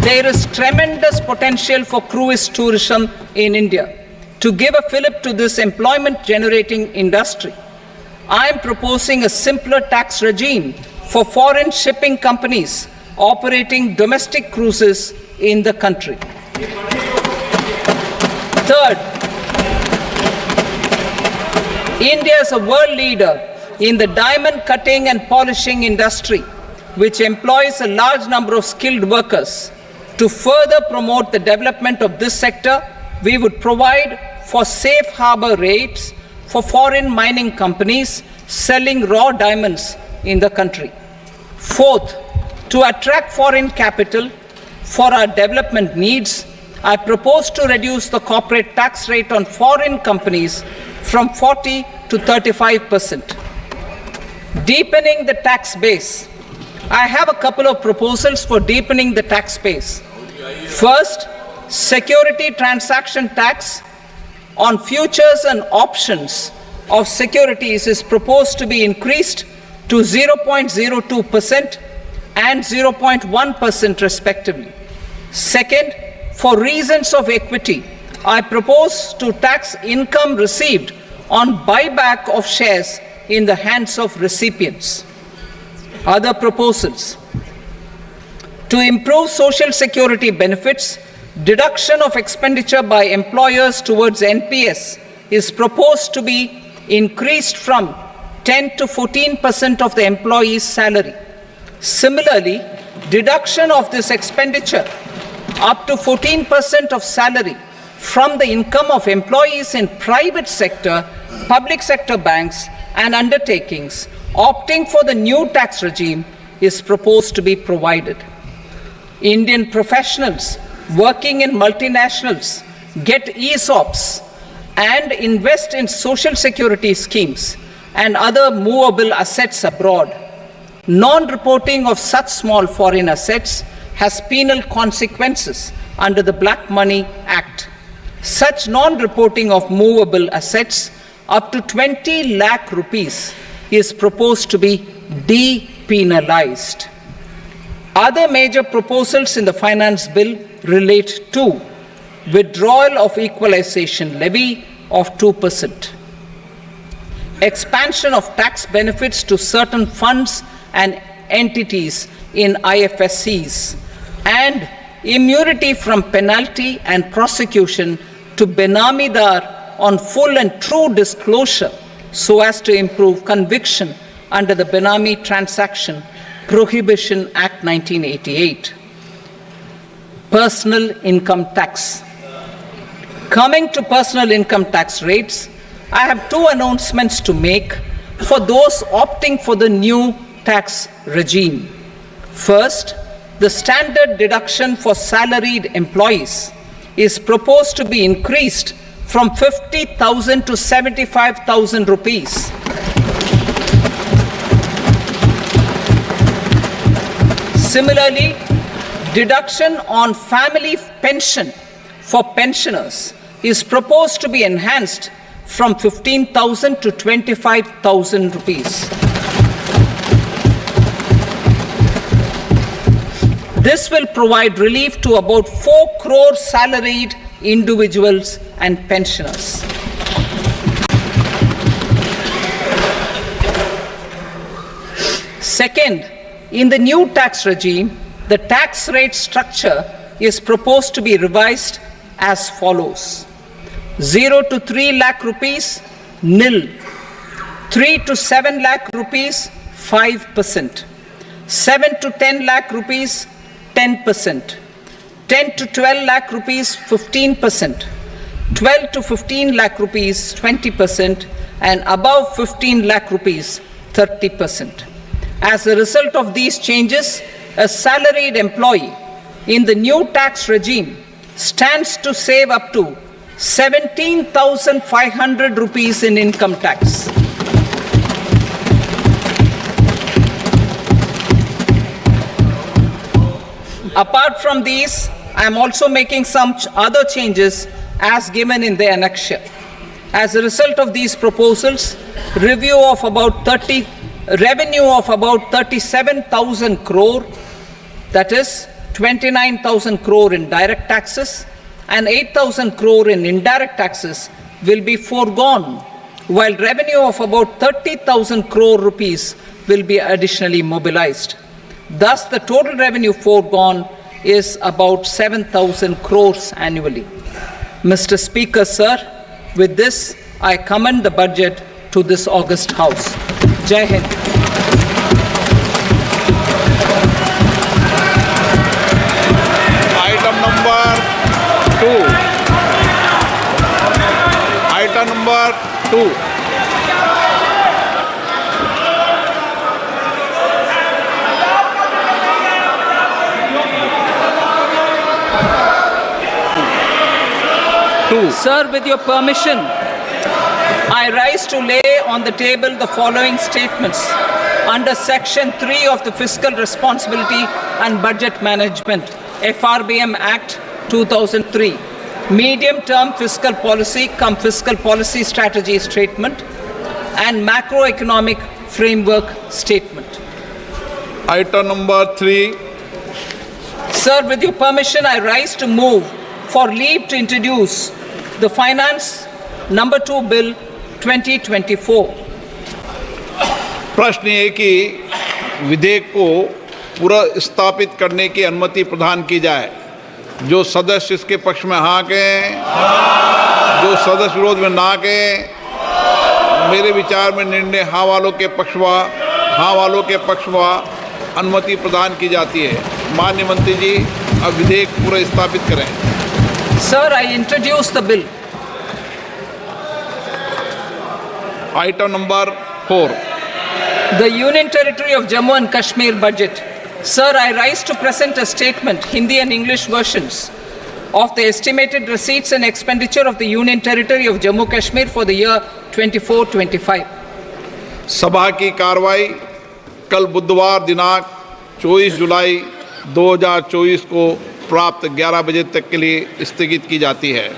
there is tremendous potential for cruise tourism in India. To give a fillip to this employment-generating industry, I am proposing a simpler tax regime for foreign shipping companies operating domestic cruises in the country. Third, India is a world leader in the diamond cutting and polishing industry, which employs a large number of skilled workers. To further promote the development of this sector, we would provide for safe harbor rates for foreign mining companies selling raw diamonds in the country. Fourth, to attract foreign capital for our development needs, I propose to reduce the corporate tax rate on foreign companies from 40 to 35%. Deepening the tax base. I have a couple of proposals for deepening the tax base. First, security transaction tax on futures and options of securities is proposed to be increased to 0.02% and 0.1% respectively. Second, for reasons of equity, I propose to tax income received on buyback of shares in the hands of recipients. Other proposals. To improve social security benefits, deduction of expenditure by employers towards NPS is proposed to be increased from 10 to 14% of the employee's salary. Similarly, deduction of this expenditure up to 14% of salary from the income of employees in private sector, public sector banks and undertakings opting for the new tax regime is proposed to be provided. Indian professionals working in multinationals get ESOPs and invest in social security schemes and other movable assets abroad. Non-reporting of such small foreign assets has penal consequences under the Black Money Act. Such non-reporting of movable assets up to 20 lakh rupees is proposed to be depenalized. Other major proposals in the finance bill relate to withdrawal of equalization levy of 2%, expansion of tax benefits to certain funds and entities in IFSCs, and immunity from penalty and prosecution to Benamidar on full and true disclosure so as to improve conviction under the Benami Transaction Prohibition Act 1988. Personal income tax. Coming to personal income tax rates, I have two announcements to make for those opting for the new tax regime. First, the standard deduction for salaried employees is proposed to be increased from 50,000 to 75,000 rupees. Similarly, deduction on family pension for pensioners is proposed to be enhanced from 15,000 to 25,000 rupees. This will provide relief to about 4 crore salaried individuals and pensioners. Second, in the new tax regime, the tax rate structure is proposed to be revised as follows: 0 to 3 lakh rupees, nil; 3 to 7 lakh rupees, 5%; 7 to 10 lakh rupees, 10%; 10 to 12 lakh rupees, 15%; 12 to 15 lakh rupees, 20%; and above 15 lakh rupees, 30%. As a result of these changes, a salaried employee in the new tax regime stands to save up to 17,500 rupees in income tax. Apart from these, I am also making some other changes as given in the annexure. As a result of these proposals, revenue of about 37,000 crore, that is 29,000 crore in direct taxes and 8,000 crore in indirect taxes, will be foregone, while revenue of about 30,000 crore rupees will be additionally mobilized. Thus, the total revenue foregone is about 7,000 crores annually. Mr. Speaker, sir, with this, I commend the budget to this august House. Jai Hind. Item number 2. Item number 2. Sir, with your permission, I rise to lay on the table the following statements under Section 3 of the Fiscal Responsibility and Budget Management, FRBM Act 2003, Medium-Term Fiscal Policy cum Fiscal Policy Strategy Statement and Macroeconomic Framework Statement. Item number 3. Sir, with your permission, I rise to move for leave to introduce the Finance Number 2 Bill 2024. प्रश्न ये कि विधेयक को पुनर्स्थापित करने की अनुमति प्रदान की जाए। जो सदस्य इसके पक्ष में हाँ कहें, जो सदस्य विरोध में ना कहें। मेरे विचार में निर्णय हाँ वालों के पक्ष में अनुमति प्रदान की जाती है। माननीय मंत्री जी, अब विधेयक पुनर्स्थापित करें। Sir, I introduce the bill. Item number 4. The Union Territory of Jammu and Kashmir budget. Sir, I rise to present a statement, Hindi and English versions, of the estimated receipts and expenditure of the Union Territory of Jammu and Kashmir for the year 24-25. सभा की कार्रवाई कल बुधवार दिनांक 24 जुलाई 2024 को प्राप्त 11 बजे तक के लिए स्थगित की जाती है।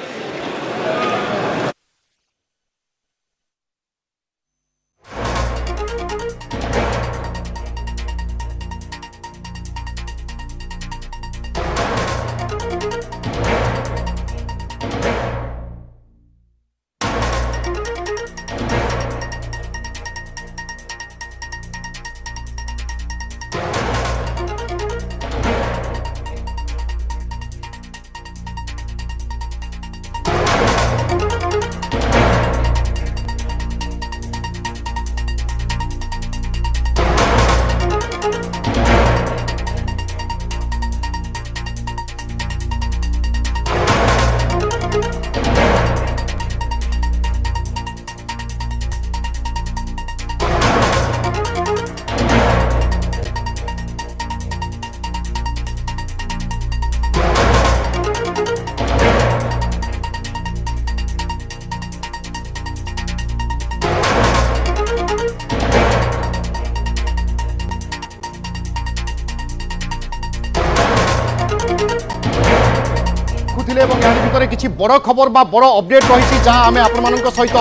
आसुथिले एवं यार भितर किछि बड़ खबर बा बड़ अपडेट रही जहाँ आम आपण सहित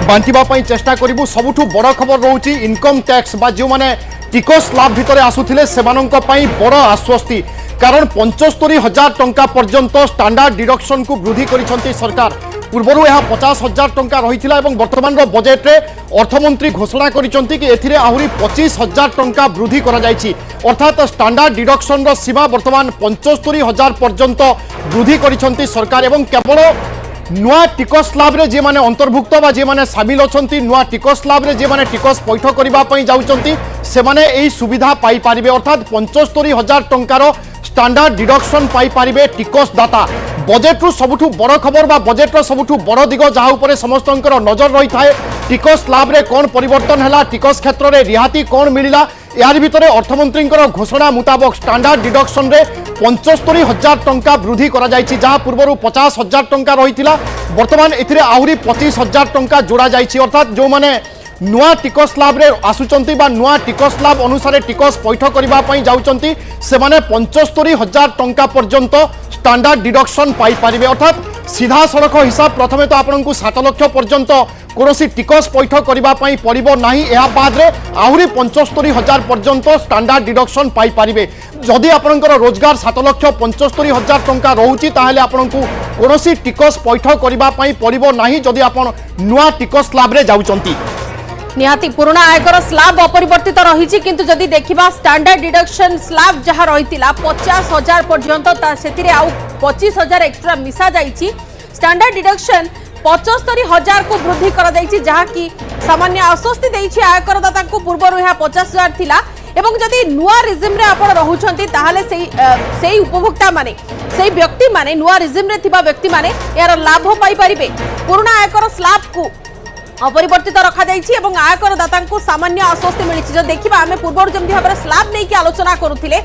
बांटिबा चेष्टा करूँ। सबुठु बड़ खबर रोची इनकम टैक्स बा जो माने टिकस लाभ भितर आसुथिले सेमानंक पई बड़ आश्वस्ति कारण 75,000 टंका पर्यंत स्टैंडर्ड डिडक्शन को वृद्धि करिसंती सरकार। पूर्वर यह 50,000 टंका रही है बर्तमान बजेट रे अर्थमंत्री घोषणा करिसंती कि एथिरे आहुरी 25,000 टंका वृद्धि करा जायछि अर्थात स्टैंडर्ड डिडक्शन रो सीमा बर्तमान 75,000 पर्यंत वृद्धि करिसंती सरकार। एवं केवल नुआ टिकस लाभ रे जे माने अंतर्भुक्त बा जे माने शामिल अछंती नुआ टिकस लाभ रे जे माने टिकस पैठ करबा पई जाउचंती से माने एई सुविधा पाई पारिबे अर्थात 75,000 टंकार स्टैंडर्ड डिडक्शन पाई पारिबे टिकस दाता। बजेट रु सबुठु बड़ खबर बा बजेट रो सबुठु बड़ दिग जहा उपरे समस्तंकर नजर रही थाए टिकस लाभ रे कोन परिवर्तन हैला टिकस क्षेत्र रे रिहाती कोन मिलिला यार भितरे अर्थमंत्री घोषणा मुताबक स्टैंडर्ड डिडक्शन रे 75,000 टंका वृद्धि करा जायछि जहां पूर्व 50,000 टंका रही बर्तमान एथिरे आहुरी 25,000 टंका जोड़ा जायछि अर्थात जो माने नुआ टिकस लाभ रे आसुचंती बा नुआ टिकस लाभ अनुसार टिकस पैठ करबा पई जाउचंती से माने 75,000 टंका पर्यंत स्टैंडर्ड डिडक्शन पाई पारिबे अर्थात सीधा सड़क हिसाब प्रथमे तो आपन को 7 लाख पर्यंत कोनोसी टिकस पैठ करबा पई पड़िबो नाही एहा बाद रे आहुरी 75,000 पर्यंत स्टैंडर्ड डिडक्शन पाई पारिबे। जदि आपनकर रोजगार 7,75,000 टंका रहउची ताहेले आपन को कोनोसी टिकस पैठ करबा पई पड़िबो नाही जदि आपन नुआ टिकस लाभ रे जाउचंती। निहाती पुराना आयकर स्लाब अपरिवर्तित रही किंतु जदि देखिबा स्टैंडर्ड डिडक्शन स्लाब जहाँ रही 50,000 पर्यंत से आउ 25,000 एक्स्ट्रा मिसा जाइछि स्टैंडर्ड डिडक्शन 75,000 को वृद्धि करा जाइछि जहाँ की सामान्य आश्वस्ति देइछि आयकरदाता को पूर्व यह 50,000 थिला एवं जदि नुआ रिजिम रे आपण रहुछंती ताहाले सेही उपभोक्ता माने सेही व्यक्ति माने नुआ रिजिम रे थिबा व्यक्ति माने यार लाभ पाई परिबे। पुराना आयकर स्लाब को अपरिवर्तित रखा जाइछि एवं आयकर दाता को सामान्य आश्वस्ति मिली। जो देखिबा आमे पूर्व जमि भाव स्लाब नहीं कि आलोचना करुथिले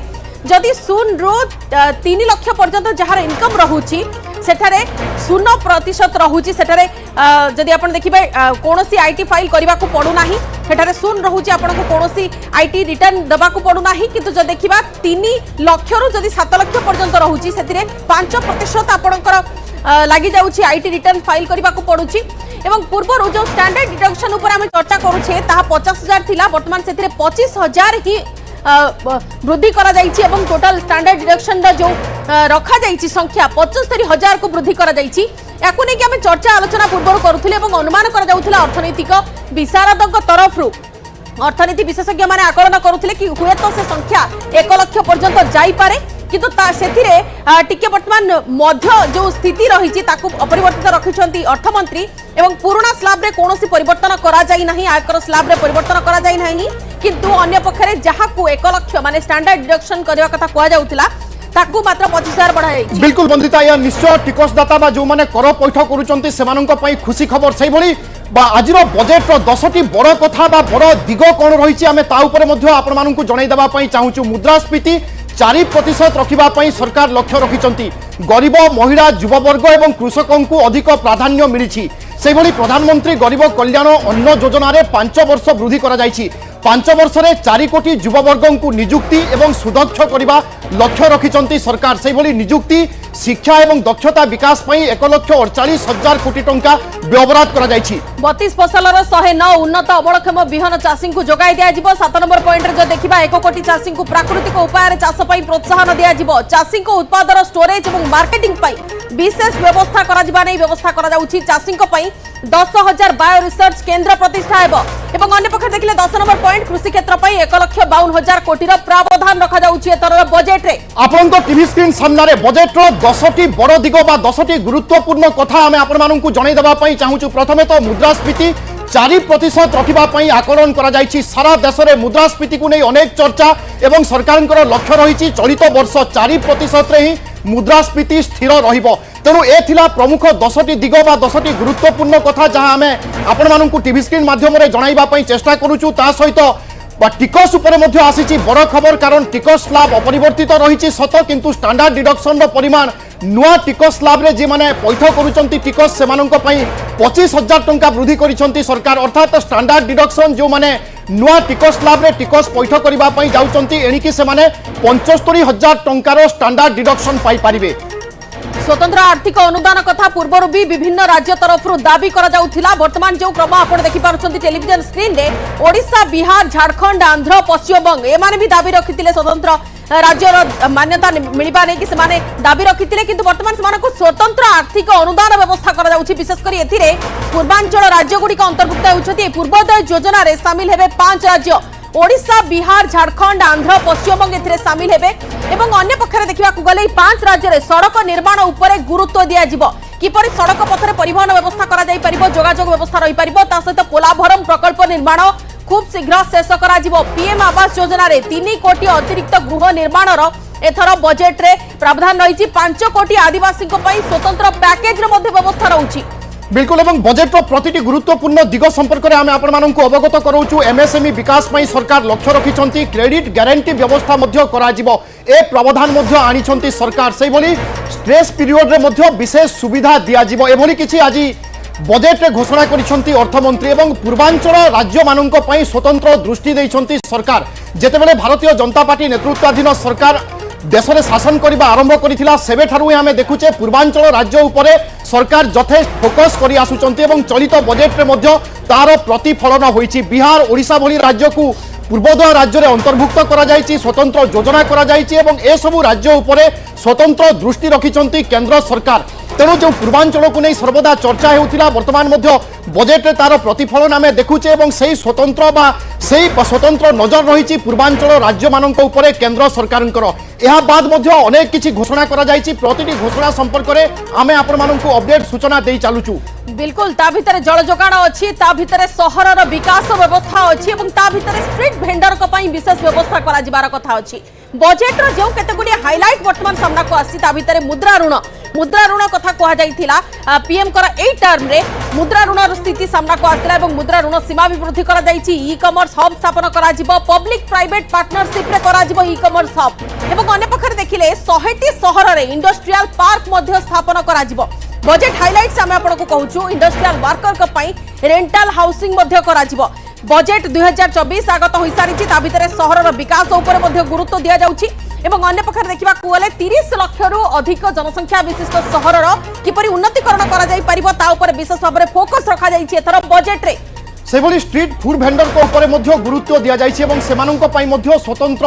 जदि 0 ରୁ 3 लाख पर्यंत जहार इनकम रहुछि सेठारे 0% रहुछि सेठारे जदि आपण देखिबे कोनोसी आईटी फाइल करबा को पड़ू नाही सेठारे 0 रहुछि आपण को कोनोसी आईटी रिटर्न दबा को पड़ू नाही किंतु जो देखिबा 3 लाख रु जदि 7 लाख पर्यंत रहुछि सेथिरे 5% आपणकर लागि जाउछि आईटी रिटर्न फाइल करबा को पड़ुछि एवं पूर्व जो स्टैंडर्ड डिडक्शन ऊपर आम चर्चा करुछे ताहा 50,000 थिला बर्तमान से 25,000 ही वृद्धि करा जाइछि एवं टोटल स्टैंडर्ड डिडक्शन जो रखा जाइछि संख्या 75,000 को वृद्धि करा जाइछि। याकु नै कि आम चर्चा आलोचना पूर्व करुथिले एवं अनुमान करा जाउथिला अर्थनैतिक विशारदक तरफरु अर्थनीति विशेषज्ञ माने आकलन करुथिले कि हुए तो से संख्या 1 लाख पर्यंत जाई पारे किंतु सेथिरे टिके वर्तमान मध्य जो स्थिति रही अपरिवर्तित रखिछंती अर्थमंत्री एवं पुराना स्लाब रे कोनोसी परिवर्तन करा जाई नाही आयकर स्लाब रे परिवर्तन करा जाई नाही किंतु अन्य पक्षरे जहा को 1 लाख माने स्टैंडर्ड डिडक्शन करबा कथा कोआ जाउतिला ताकू मात्र 25,000 बढ़ा जाई। बिल्कुल बंदिता या निश्चय टिकसदाता बा जो माने कर पैठ करूचंती सेमानंक पई खुशी खबर सही भली बा आजिरो बजेट रो 10टी बड़ कथा बा बड़ दिग कोन रहिछि आमे ता ऊपर मध्ये आपण माननकु जणाई देबा पई चाहूछु। मुद्रास्फीति 4% रखा सरकार लक्ष्य रखिंट गरीब महिला युववर्ग और कृषकों को अधिक प्राधान्य मिली। से भली प्रधानमंत्री गरीब कल्याण अन्न योजना रे 5 वर्ष वृद्धि करा जायछि। 5 वर्ष रे 4 कोटी युववर्ग को निजुक्ति एवं सुदक्ष करने लक्ष्य रखिंट सरकार। से भली निजुक्ति शिक्षा एवं दक्षता विकास 1,48,000 कोटी टंका व्यवहार करा जायछि। 32 फसलर 109 उन्नत अबलक्षम विहन चाषी को जोगाई दिया। 7 नंबर पॉइंट जो देखा 1 कोटी चाषी को प्राकृतिक उपाय चाष प्रोत्साहन दिया। चाषी को उत्पादन स्टोरेज और मार्केटिंग विशेष व्यवस्था करा चाषी 10,000 बायो रिसर्च केन्द्र प्रतिष्ठा एवं अन्य पक्ष देखिले 10 नंबर पॉइंट कृषि क्षेत्र 1,52,000 कोटी प्रावधान रखा एथर बजेट रे। आपन तो टीवी स्क्रीन सामने बजेट रो 10टी बड़ दिग बा 10टी गुरुत्वपूर्ण कथा आमे आपण माननकु जणाई देबा पई चाहूछु। प्रथमे तो मुद्रास्फीति 4% रखा आकलन करा जायछि। सारा देश में मुद्रास्फीति को नहीं अनेक चर्चा एवं सरकार लक्ष्य रही चलित वर्ष 4% ही मुद्रास्फीति स्थिर रहिबो। तेणु ए थिला प्रमुख 10टी दिग बा 10टी गुरुत्वपूर्ण कथा जहां आमे आपण माननकु टीवी स्क्रीन माध्यम रे जणाइबा पई चेष्टा करूछु। ता सहित टिकस उपरे मध्ये आसीछि बड़ खबर कारण टिकस स्लैब अपरिवर्तित रही सत किंतु स्टैंडर्ड डिडक्शन परिमाण नुआ टिकस स्लैब रे जे माने पैठ करूचंती टिकस सेमानंक पई 25,000 टंका वृद्धि करिसंती सरकार। अर्थात स्टैंडर्ड डिडक्शन जो माने नुआ टिकस स्लैब रे टिकस पैठ करबा पई जाउचंती एणिकी से माने 75,000 टंकार स्टैंडर्ड डिडक्शन पाई पारिबे। स्वतंत्र आर्थिक अनुदान कथा पूर्व भी विभिन्न राज्य तरफ दाबी करा वर्तमान जो क्रम आप देखिपुं टेलीविजन स्क्रीन रे ओडिशा बिहार झारखंड आंध्र पश्चिमबंग एमाने भी दाबी रखिथिले स्वतंत्र राज्यर मान्यता मिलवा नहीं कि दाबी रखिथिले किंतु वर्तमान से स्वतंत्र आर्थिक अनुदान व्यवस्था करा विशेषकर एथिरे पूर्वांचल राज्यगुड़िक अंतर्भुक्त होउछथि पूर्वोदय योजना रे शामिल हेबे 5 राज्य ओडिशा बिहार झारखंड आंध्र पश्चिमबंग एथिरे शामिल हेबे एवं अन्य पक्षरे देखिबा गले 5 राज्य रे सड़क निर्माण उपरे गुरुत्व दिया जिवो किपरि सड़क पथरे परिवहन व्यवस्था करा जाई परिबो जोगाजोग व्यवस्था रही परिबो ता सहित पोलाभरम प्रकल्प निर्माण खूब शीघ्र शेष करा जिवो पीएम आवास योजना रे 3 कोटी अतिरिक्त गृह निर्माण रो एथर बजेट रे प्रावधान रही 5 कोटी आदिवासी स्वतंत्र पैकेज रो मध्ये व्यवस्था रहुछि बिल्कुल एवं बजेट प्रतिटी गुरुत्वपूर्ण दिग संपर्क में आम आपण अवगत कराऊँ एमएसएमई विकास पर सरकार लक्ष्य रखिंट क्रेडिट गारंटी व्यवस्था ए प्रावधान आनी सरकार से स्ट्रेस पीरियड रे विशेष सुविधा दिज्व एभली किसी आज बजेट रे घोषणा करिसेंती अर्थमंत्री एवं पूर्वांचल राज्य मानक पई स्वतंत्र दृष्टि देइसेंती सरकार जेतेबेले भारतीय जनता पार्टी नेतृत्वाधीन सरकार देश में शासन करने आरंभ करथिला सेबे ठारू आम देखुचे पूर्वांचल राज्य उपरे सरकार यथेष्ट फोकस करि आसुचंती एवं चलित बजेट रे मध्य तार प्रतिफलन होईछि बिहार ओडिशा भली राज्य को पूर्वोदय राज्य रे अंतर्भुक्त करा जायछि स्वतंत्र योजना करा जायछि एवं ए सबु राज्य उपरे स्वतंत्र दृष्टि रखिचंती केंद्र सरकार तेणु जो पूर्वांचल को नहीं सर्वदा चर्चा होता वर्तमान बजेट रे तार प्रतिफलन आम देखुचे से स्वतंत्र नजर रही पूर्वांचल राज्य मानक उपरे केंद्र सरकार बाद अनेक किसी घोषणा करा जायछि प्रतिटी घोषणा संपर्क में आम आपण अपडेट सूचना दे चलुचु बिल्कुल ता भितर जल जोगाण अच्छी ता भितर सहरर विकास व्यवस्था अच्छी ता भितर स्ट्रीट भेंडर विशेष व्यवस्था करा जिबार कथा अच्छी बजेट रो जो केतेगुडी हाइलाइट वर्तमान सामना को आसी ता भितर मुद्रा ऋण कथा कहा जाइथिला पीएम कर एई टर्म रे मुद्रा ऋण स्थिति सामना को आसिला एवं मुद्रा ऋण सीमा भी वृद्धि करा जाइछि ई कॉमर्स हब स्थापन करा जिवो पब्लिक प्राइवेट पार्टनरशिप रे करा जिवो ई कॉमर्स हब एवं अन्य पखरे देखिले 100टी सहर रे इंडस्ट्रियल पार्क मध्य स्थापन करा जिवो बजेट हाइलाइट्स आमे आपनको कहूछु इंडस्ट्रियल वर्कर का पई रेंटल हाउसिंग मध्य करा जिवो बजेट 2024 आगत होई सारिछि ता भितरे सहरर विकास ऊपर मध्य गुरुत्व दिया जाउछि एवं अन्य पक्षर देखा गले 30 लाख रु अधिक जनसंख्या विशिष्ट सहरर किपरि उन्नतीकरण करा जाई परिबो ता ऊपर विशेष भाव में फोकस रखा जाइछि एथर बजेट रे सेभली स्ट्रीट फूड भेंडर को ऊपर मध्य गुरुत्व दिया जाइछि एवं सेमानंक पई मध्य स्वतंत्र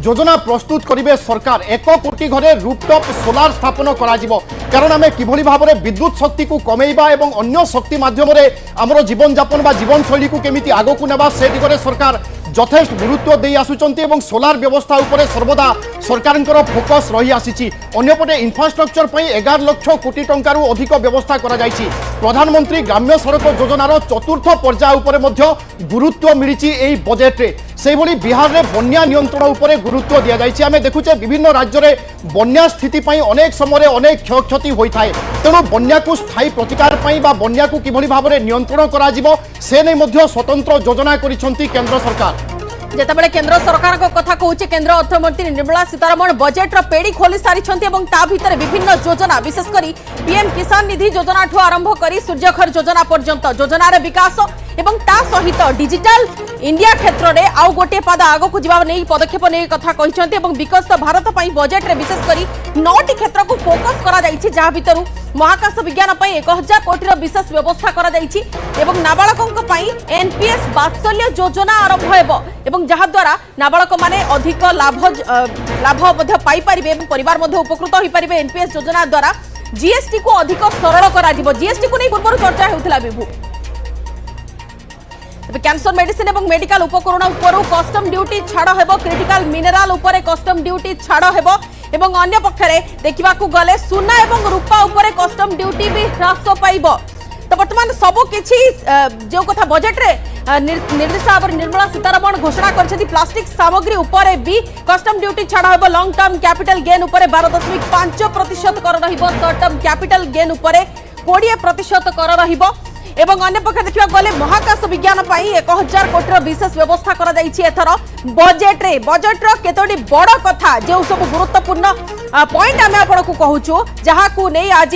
योजना प्रस्तुत करिवे सरकार 1 कोटी घरे रूफटॉप सोलार स्थापन करा जिवो कारण आमे किभली भाव में विद्युत शक्ति को कमेइबा एवं अन्य शक्ति माध्यम रे हमरो जीवन यापन बा जीवन शैली को केमिति आगो को नेबा से दिगरे सरकार यथेष्ट गुरुत्व दे आसुचंती एवं सोलार व्यवस्था उपरे सर्वदा सरकारଙ୍କର फोकस रही आसीची अन्यपटे इंफ्रास्ट्रक्चर पई 11 लाख कोटी टंका रु अधिक व्यवस्था करा जायछि प्रधानमंत्री ग्राम्य सड़क योजनार चतुर्थ पर्याय उपरे मध्य गुरुत्व मिलिछि एई बजेट रे सेभली बिहार रे बन्या नियंत्रण उपरे गुरुत्व दिया जायछि आमे देखुचे विभिन्न राज्य रे बन्या स्थिति पई अनेक समय अनेक क्षयक्षति होई थाए तेणु बन्या को स्थायी प्रतिकार पई बा बन्या को किभली भाव में नियंत्रण करा जिवो से नै मध्य स्वतंत्र योजना करिसंती केंद्र सरकार जेतेबेले केंद्र सरकार को कथा कहूचे केंद्र अर्थमंत्री निर्मला सीतारमण बजेट रो पेड़ी खोली सारिछंती एवं ता भितर विभिन्न योजना विशेष करी पीएम किसान निधि योजना ठू आरंभ करी सूर्यघर योजना पर्यंत योजनार विकास एवं ता सहित डिजिटल इंडिया क्षेत्र में आउ गोटे पाद आग को जीवा नहीं पदक्षेप नहीं कथा कहिसंती एवं विकसित भारत पई बजेट रे विशेष करी 9टी क्षेत्र को फोकस करा जाइछि जहा भितरु महाकाश विज्ञान पई 1000 कोटी विशेष व्यवस्था करा जाइछि एवं नाबालकंक पई एनपीएस वात्सल्य योजना आरंभ हेबो एवं जहा द्वारा नाबालक माने अधिक लाभ मध्य पाई परिबे एवं परिवार मध्य उपकृत होई परिबे एनपीएस योजना द्वारा जीएसटी को अधिक सरल करा जिवो जीएसटी को नै पूर्व चर्चा हेउथिला विभू कैंसर मेडिसिन एवं मेडिकल उपकरण उपरू कस्टम ड्यूटी छाड़ हेबो क्रिटिकल मिनरल उपरे कस्टम ड्यूटी छाड़ हेबो एवं अन्य पक्षरे देखिबा को गले सुना एवं रूपा उपरे कस्टम ड्यूटी भी ह्रास पाइबो तो वर्तमान सब किछि जो कथा बजेट रे निर्देशक भाव निर्मला सीतारमण घोषणा करछथि प्लास्टिक सामग्री उपरे भी कस्टम ड्यूटी छाड़ हेबो लॉन्ग टर्म कैपिटल गेन उपरे 12.5% कर रहिबो शॉर्ट टर्म कैपिटल गेन उपरे 20% कर रहिबो एवं अन्य पक्ष देखा गले महाकाश विज्ञान पाई 1000 कोटी विशेष व्यवस्था करा जाइछि एथर बजेट रो केतोडी बड़ कथा जो सब गुरुत्वपूर्ण पॉइंट आमे आपनको कहूछु जहा को नै आज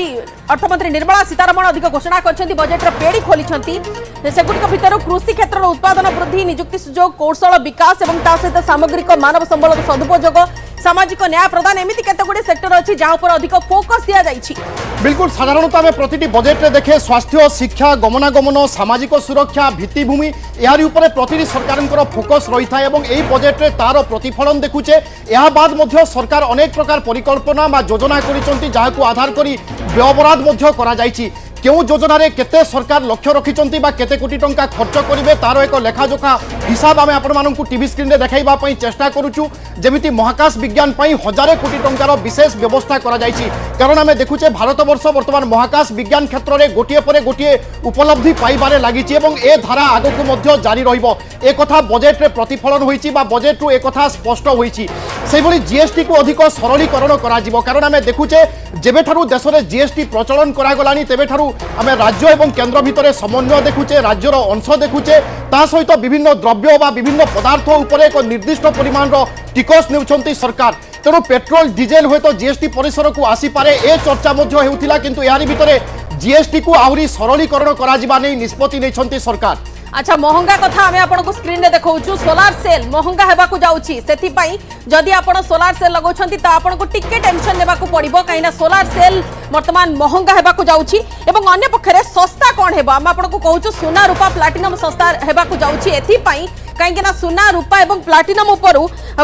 अर्थमंत्री निर्मला सीतारमण अधिक घोषणा करछन्ती बजेट रो पेड़ी खोलिछन्ती सेगुडिक भितर कृषि क्षेत्र उत्पादन वृद्धि नियुक्ति सुजोग कौशल विकास एवं ता सहित सामग्रिक मानव संबल सदुपयोग सामाजिक न्याय प्रदान एमती केतगुड़ी सेक्टर अच्छी जहाँ पर अधिक फोकस दिया जाइछि। बिल्कुल साधारणतः आम प्रति बजेट रे देखे स्वास्थ्य शिक्षा गमनागमन सामाजिक सुरक्षा भित्तिभूमि यार ऊपर प्रति सरकार फोकस रही था और यही बजेट रे तार प्रतिफलन देखुचे। यह बाद मध्य सरकार अनेक प्रकार परिकल्पना बा योजना करिसंती जाहाकु आधार करी व्ययबराद मध्य करा जाइछि। क्यों योजना रे केते सरकार लक्ष्य रखिंट केते कोटी टंका खर्च करेंगे तार एक लेखाजोखा हिसाब आम आपण टीवी स्क्रीन रे देखाइबा पई चेष्टा करूछु। जेमिति महाकाश विज्ञान पई 1000 कोटी टंकार विशेष व्यवस्था करा जाइछि। कारण आम देखुचे भारत वर्ष वर्तमान महाकाश विज्ञान क्षेत्र में गोटे पर गोटे उपलब्धि पाइबारे लागिछि एवं ए धारा आगकु मध्य जारी रहिबो। एक कथा बजेट रे प्रतिफलन होइछि बा बजेट रु एक कथा स्पष्ट होइछि। सेहि भली जीएसटी को अधिक सरलीकरण करा जिवो। कारण आम देखुचे जेबेठारु देश में जीएसटी प्रचलन करा गलानी तेबेठारु आम राज्य एवं केन्द्र भितर समन्वय देखुचे राज्यर अंश देखुचे ता सहित विभिन्न द्रव्य बा विभिन्न पदार्थ उपर एक निर्दिष्ट परिमाण टिकस नेउछंती सरकार। तेणु पेट्रोल डीजेल हुए तो जीएसटी परिसर को आसीपारे ए चर्चा मध्य हेउथिला किंतु यारी भितर जीएसटी को आहुरी सरलीकरण करा जिबा नै निष्पत्ति नेछंती सरकार। अच्छा महंगा कथा आमे आपनको स्क्रीन रे देखाउछु। सोलार सेल महंगा हेबाकू जाउछि सेति पई जदि आपण सोलार सेल लगाउछंती त आपनको टिके टेंशन लेबाकू पड़िबो काइना सोलार सेल वर्तमान महंगा हेबाकू जाउछि। एवं अन्य पक्षरे सस्ता कोन हेबो आमे आपनको कहउछु सोना रूपा प्लाटिनम सस्ता हेबाकू जाउछि। एथि पई कहीं सोना रूपा और प्लाटिनम उपर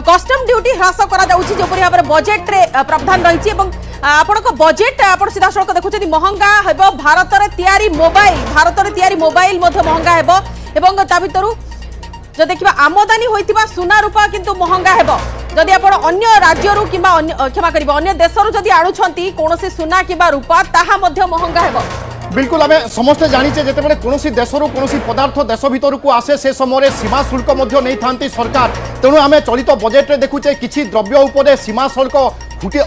कस्टम ड्यूटी ह्रास करा जाउछि जेपरि भाबरे बजेट रे प्रावधान रहिछि। एवं आपनको बजेट आपण सीधा सड़क देखुछथि महंगा हेबो भारत रे तयारी मोबाइल मध्य महंगा हेबो। एवं ता भितरु जो देखिबा आमदानी होइतिबा सोना रूपा किंतु महंगा हेबो। जदि आपण अन्य राज्यरु किबा क्षमा करिबो अन्य देशरु जदि आनुछंती कोनोसी सोना किबा रूपा ताहा मध्य महंगा हेबो। बिल्कुल आम समस्ते जानीचे जिते कौन देश कौन पदार्थ देश भीतर को आसे से समय सीमा शुल्क नहीं था सरकार। तेणु आम चलित बजेट रे देखुचे किसी द्रव्य उपर सीमा शुल्क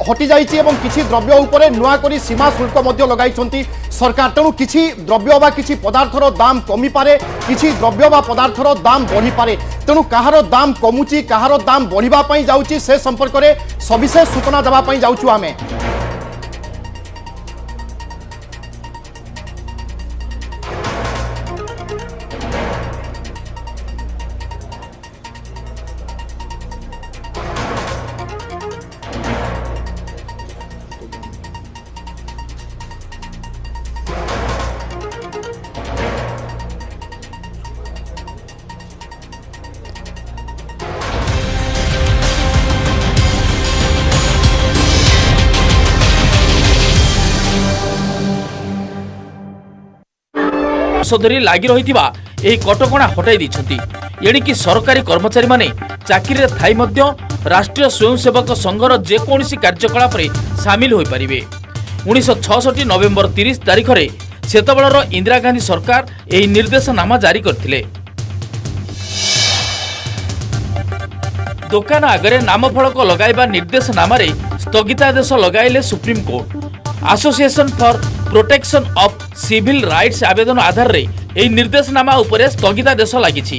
हटि जाइए और किसी द्रव्य उपर नुआ करी सीमा शुल्क लगाई सरकार। तेणु किसी द्रव्य बा किसी पदार्थर दाम कमी पारे किसी द्रव्य बा पदार्थर दाम बढ़ी पारे। तेणु कहार दाम कमुची कहार दाम बढ़ापी जाऊँगी से संपर्क में सविशेष सूचना देवाई जाऊँ आम। धरी लगी रही कटकणा हटाई देछंती। एणिकी सरकारी कर्मचारी माने चाकरी थाई मध्य राष्ट्रीय स्वयंसेवक संघर जेकोसी कार्यकलाप सामिल हो पारे। 1966 नवेम्बर 30 तारिख में सेतबेलर इंदिरा गांधी सरकार यह निर्देशनामा जारी करथिले। दुकान आगरे नामफलक लगाइबा निर्देशनामा स्थगितादेश लगाइले supreme court. Association for protection of civil rights आवेदन आधार रे यह निर्देशनामा उपरे स्थगितादेश लागिछि।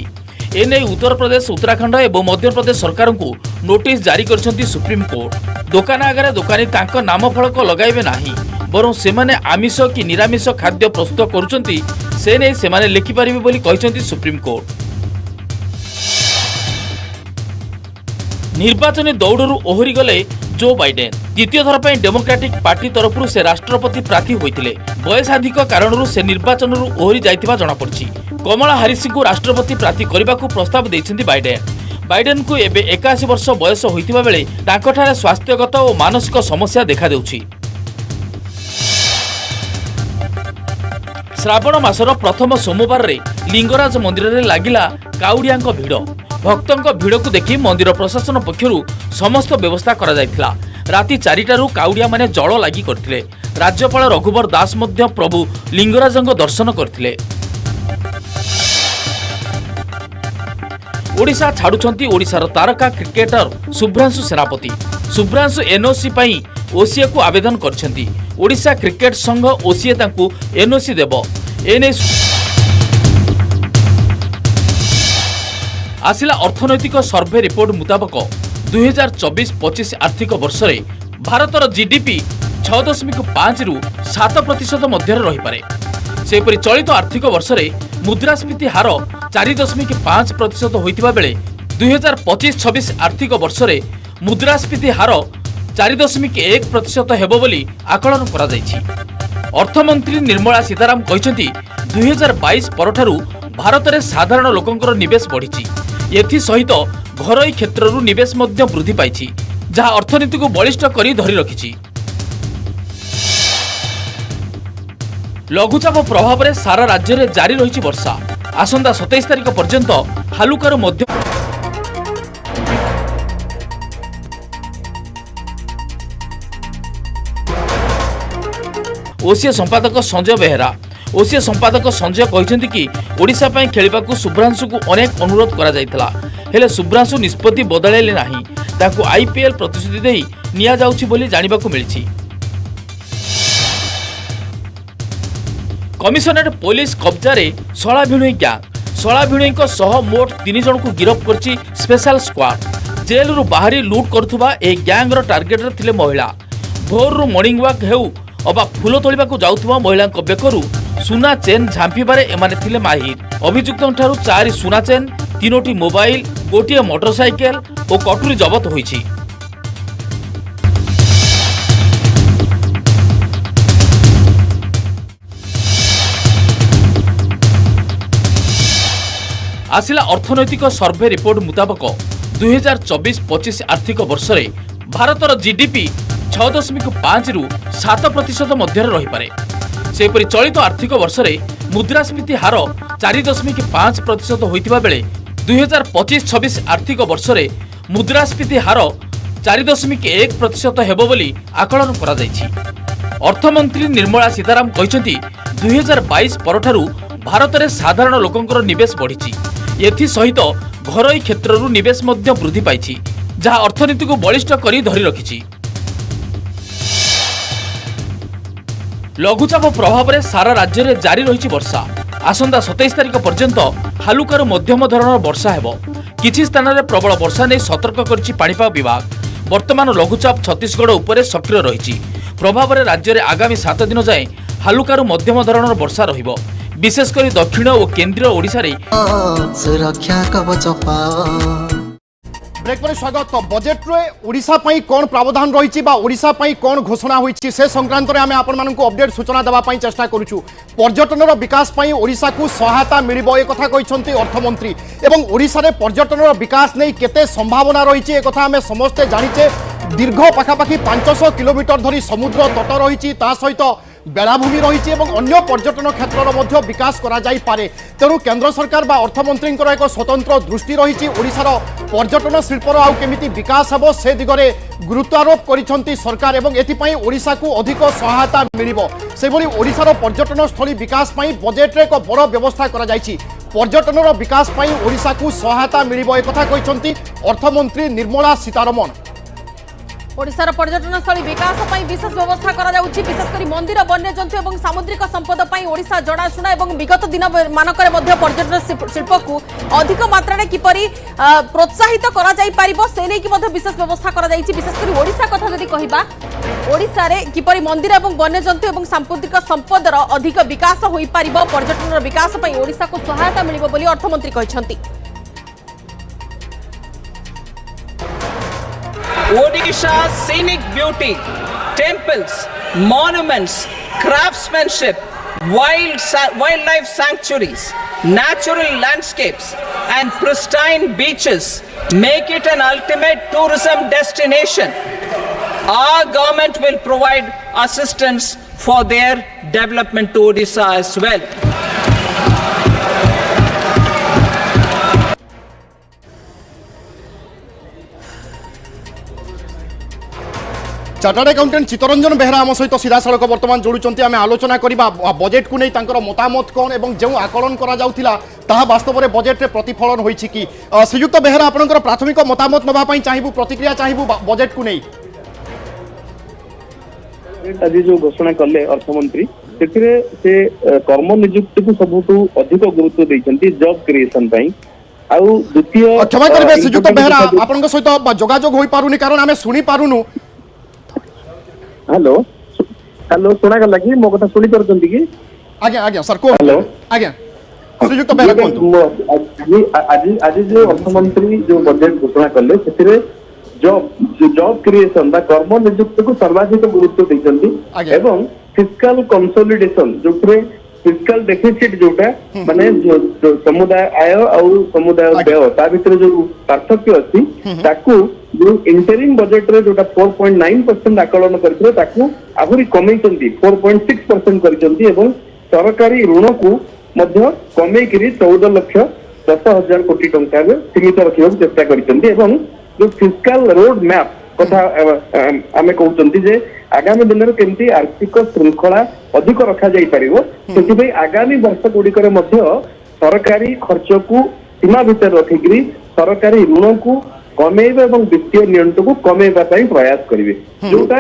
एने उत्तर प्रदेश उत्तराखंड एवं मध्य प्रदेश सरकार को नोटिस जारी करछंती सुप्रीम कोर्ट। दुकान आगरे दुकानी तांको नामफलक लगाइबे नाही बरं सेमाने आमिष कि निरामिष खाद्य प्रस्तुत करुछंती से नै सेमाने लिखि पारिबे बोली कहिसंती सुप्रीम कोर्ट। निर्वाचन दौड़रू ओहरी गले जो बाइडेन। द्वितीय थर पर डेमोक्रेटिक पार्टी तरफ से राष्ट्रपति प्रार्थी होते बयसाधिक कारणरू से निर्वाचन ओहरी जाइथिबा जणा पड़छि। कमला हारिस को राष्ट्रपति प्रार्थी करने को प्रस्ताव देइछन्ती बाइडेन। बाइडेन को एबे 81 वर्ष बयस होइतिबा बेले तांकठारे स्वास्थ्यगत और मानसिक समस्या देखा देउछि। श्रावण मासर प्रथम सोमवार रे लिंगराज मंदिर रे लागिला काउडियांक भिड़। भक्तों भिड़ को देखि मंदिर प्रशासन पक्षरु समस्त व्यवस्था करा जायथिला। राति 4टारू काउडिया माने जल लागि करथिले। राज्यपाल रघुवर दास मध्य प्रभु लिंगराजंक दर्शन करथिले। ओडिशा छाडुछंती ओडिशार तारका क्रिकेटर शुभ्रांशु सेनापति। शुभ्रांशु एनओसी पई ओसीए को आवेदन करछंती। ओडिशा क्रिकेट संघ ओसीए तांकू एनओसी देबो। एने आसिला अर्थनैतिक सर्वे रिपोर्ट मुताबक 2024-25 आर्थिक वर्ष में भारतर जीडीपी 6.5 रु 7% मध्य रही पारे। सेपरि चलित आर्थिक वर्ष में मुद्रास्फीति हार 4.5% होइतिबा बेले 2025-26 आर्थिक वर्ष में मुद्रास्फीति हार 4.1% हेबो बोली आकलन करा जायछि। अर्थमंत्री निर्मला सीताराम कहते 2022 परठारु भारत में साधारण लोकंकर निवेश बढ़ी। एथि सहित घरोई क्षेत्रु निवेश मध्य वृद्धि पाई जहाँ अर्थनीति को बलिष्ठ करी धरी रखिछि। लघुचाप प्रभाव में सारा राज्य में जारी रही वर्षा। आसंता 27 तारिख पर्यंत हालुकारु मध्य ओसीए संपादक संजय बेहेरा कहते कि ओडिशा पई खेलिबाकू शुभ्रांशु को अनेक अनुरोध करा जायतिला, हेले शुभ्रांशु निष्पत्ति बदलाइले नाही। ताकू आईपीएल प्रतिश्रुति देई निया जाउछि बोली जानिबाकू मिलिछि। कमिशनरेट पुलिस कब्जारे शला भिणुई गैंग सह मोट 3 जन को गिरफ्त करछि स्पेशल स्क्वाड। जेल रु बाहरी लूट करुथुबा ए गैंग रो टार्गेट रे थिले महिला। भोर रु मॉर्निंग वॉक हेउ अबा फूल तोलिबाकू जाउथुबा महिला बेकरू सुना चेन झांपीबारे एमाने थिले माहिर। अभियुक्तों ठारू 4 सुना चेन, 3टी मोबाइल, गोटिए मोटरसाइकेल और कटुरी जबत होईछि। आसिला अर्थनैतिक सर्वे रिपोर्ट मुताबक 2024-25 आर्थिक वर्ष में भारतर जीडीपी 6.5 रु 7% मध्य रही पारे। सेपरि चलित आर्थिक वर्ष में मुद्रास्फीति हार 4.5% होइतिबा बेले 2025-26 आर्थिक वर्ष में मुद्रास्फीति हार 4.1% हेबो बोली आकलन करा जायछि। अर्थमंत्री निर्मला सीताराम कहते 2022 परठारु भारत में साधारण लोकंकर निवेश बढ़ी। एथि सहित घरोई क्षेत्रु निवेश मध्य वृद्धि पाई जहाँ अर्थनीति को बलिष्ठ करी धरी रखिछि। लघुचाप प्रभाव में सारा राज्य में जारी रही वर्षा। आसंता 27 तारिख पर्यंत हालुकारु मध्यम धरणर वर्षा हेबो। किछि स्थान में प्रबल वर्षा नहीं सतर्क करिछि पाणीपाग विभाग। वर्तमान लघुचाप छत्तीसगढ़ उपरे सक्रिय रही प्रभाव में राज्य में आगामी 7 दिन जाए हालुकारु मध्यम धरणर वर्षा रहिबो। विशेषकर दक्षिण और केंद्रीय ओडिशा रे सुरक्षा कवच ब्रेक पर स्वागत। बजेट रे ओडिशा पई कोन प्रावधान रही ओडिशा पई कोन घोषणा होईछि से संक्रांत रे आमे आपण मानकु अपडेट सूचना देबा पई चेष्टा करूछु। पर्यटनर विकास पई ओडिशा को सहायता मिलिबो ए कथा कहिसंती अर्थमंत्री। एवं ओडिशा रे पर्यटनर विकास नै केते संभावना रही ए कथा आमे समस्त जानिचे। दीर्घ पाखापाखि 500 किलोमीटर धरी समुद्र तट रही ता सहित बेलाभूमि रही अन्य पर्यटन क्षेत्र विकास करा जाई पारे। तेणु केंद्र सरकार बा अर्थमंत्री एक स्वतंत्र दृष्टि रही ओडिशार पर्यटन शिल्पर आउ केमिति विकास हेबो से दिगरे गुरुत्वारोप करिसंती सरकार एवं एथिपाई ओडिशा को अधिक सहायता मिलिबो। सेभली ओडिशार पर्यटन स्थली विकास पई बजेट रे एक बड़ व्यवस्था करा जायछि। पर्यटनर विकास पई ओडिशा को सहायता मिलिबो ए कथा कहिसंती अर्थमंत्री निर्मला सीतारमण। ओडिशार पर्यटन स्थली विकास पई विशेष व्यवस्था करा जाउछि। विशेषकर मंदिर, वन्यजंतु और सामुद्रिक संपद पई ओडिशा जड़ाशुना और विगत दिन मानकर मध्य पर्यटन शिल्प को अधिक मात्रा रे किपरि प्रोत्साहित करा जाई पारिबो से नै कि मध्य विशेष व्यवस्था करा जाइछि। विशेषकर ओडिशा कथा जदि कहिबा ओडिशा रे किपरि मंदिर और वन्यजंतु और सामुद्रिक संपदर अधिक विकास होई पारिबो, पर्यटन विकास पई ओडिशा को सहायता मिलिबो बोली अर्थमंत्री कहिसंती। Odisha's scenic beauty, temples, monuments, craftsmanship, wildlife sanctuaries, natural landscapes and pristine beaches make it an ultimate tourism destination. Our government will provide assistance for their development to Odisha as well. Chartered accountant Chittaranjan Behera आम सहित सीधा सड़क बर्तमान जोड़ुंट आम आलोचना करवा budget को नहीं तांकर मतामत कौन और जो आकलन करा जाउथिला ताहा वास्तव में बजेट रे प्रतिफलन होईछि कि श्रीयुक्त बेहरा आपनकर प्राथमिक मतामत नबा पई चाहिबु प्रतिक्रिया चाहिबु बजेट को नहीं। आज जो घोषणा कले अर्थमंत्री से कर्म नियुक्ति को सबुठू अधिक गुरुत्व देइछन्ती जॉब क्रिएशन पई। आउ द्वितीय क्षमा करबे श्रीयुक्त बेहरा आपनकर सहित जोगाजोग होई पारुनी कारण आमे सुनी पारुनु। हेलो हेलो सुना गला कि मो कथा सुनी परछन्ती कि? आज्ञा आज्ञा सर को हेलो आज्ञा श्रीयुक्त बेहरा कोंतु आज जो अर्थमंत्री जो बजेट घोषणा कले सेतिरे जॉब क्रिएशन बा कर्म नियुक्ति को सर्वाधिक गुरुत्व देइछन्ती आज्ञा। एवं फिस्कल कंसोलिडेशन जोथरे फिस्कल डेफिसिट जोटा माने समुदाय आय और समुदाय व्यय ता भीतर जो पार्थक्य अछि ताकू जो इंटरिम बजेट रे जोटा 4.9% आकलन करथिले ताकू आहुरी कमेइछन्ती 4.6% करिछन्ती एवं सरकारी ऋण को मध्य कमे करी 14,10,000 कोटी टंका सीमित रखा चेष्टा करिछन्ती एवं जो फिस्कल रोड मैप कथा आमे कहउछन्ती जे आगामी दिन में केमती आर्थिक श्रृंखला अधिक रखा जाई परिबो सेति आगामी वर्ष गुड़िकर मध्य सरकारी खर्च को सीमा भीतर रखिकरी सरकारी ऋण को कमेइबा एवं वित्तीय नियंत्रण को कमेइबा पई प्रयास करिवे जोटा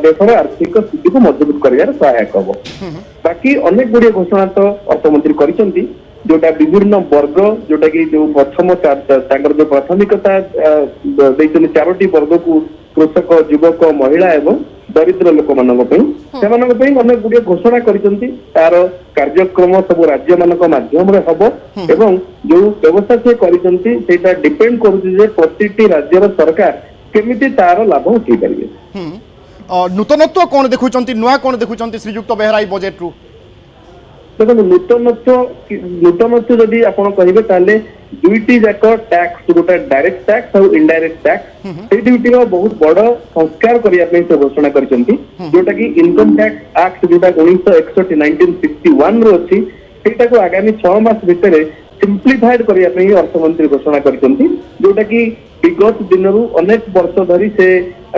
देशर आर्थिक स्थिति को मजबूत करिवार सहायक हबो। बाकी अनेक गुड़िए घोषणा तो अर्थमंत्री करिसेंती जोटा विभिन्न वर्ग जोटा कि जो प्रथम जो प्राथमिकता देइछन चारोटी वर्ग को कृषक युवक महिला एवं दरिद्र लोक अनेक गुड़िए घोषणा करिसेंती तार कार्यक्रम सब राज्य मानक माध्यम रे हबो एवं जो व्यवस्था से करिसेंती सेटा डिपेंड करूची जे प्रतिटी राज्यर सरकार केमिति तार लाभ उठै परिबे। नूतनत्व कोन देखुचंती नुआ कोन देखुचंती श्रीयुक्त बेहरा ई बजेट रु देखो नूतनत्व जदि आपण कहिबे ताले दुईटी जाक टैक्स जोटा डायरेक्ट टैक्स और इनडायरेक्ट टैक्स से दुईटी बहुत बड़ संस्कार करिया पे से घोषणा करिसेंती जोटा कि इनकम टैक्स एक्ट जोटा 1961 1961 रो अछि सेटा को आगामी 6 मास भितर सिंप्लीफाइड करिया पे अर्थमंत्री घोषणा करिसेंती जोटा कि विगत दिनरु अनेक वर्ष धरी से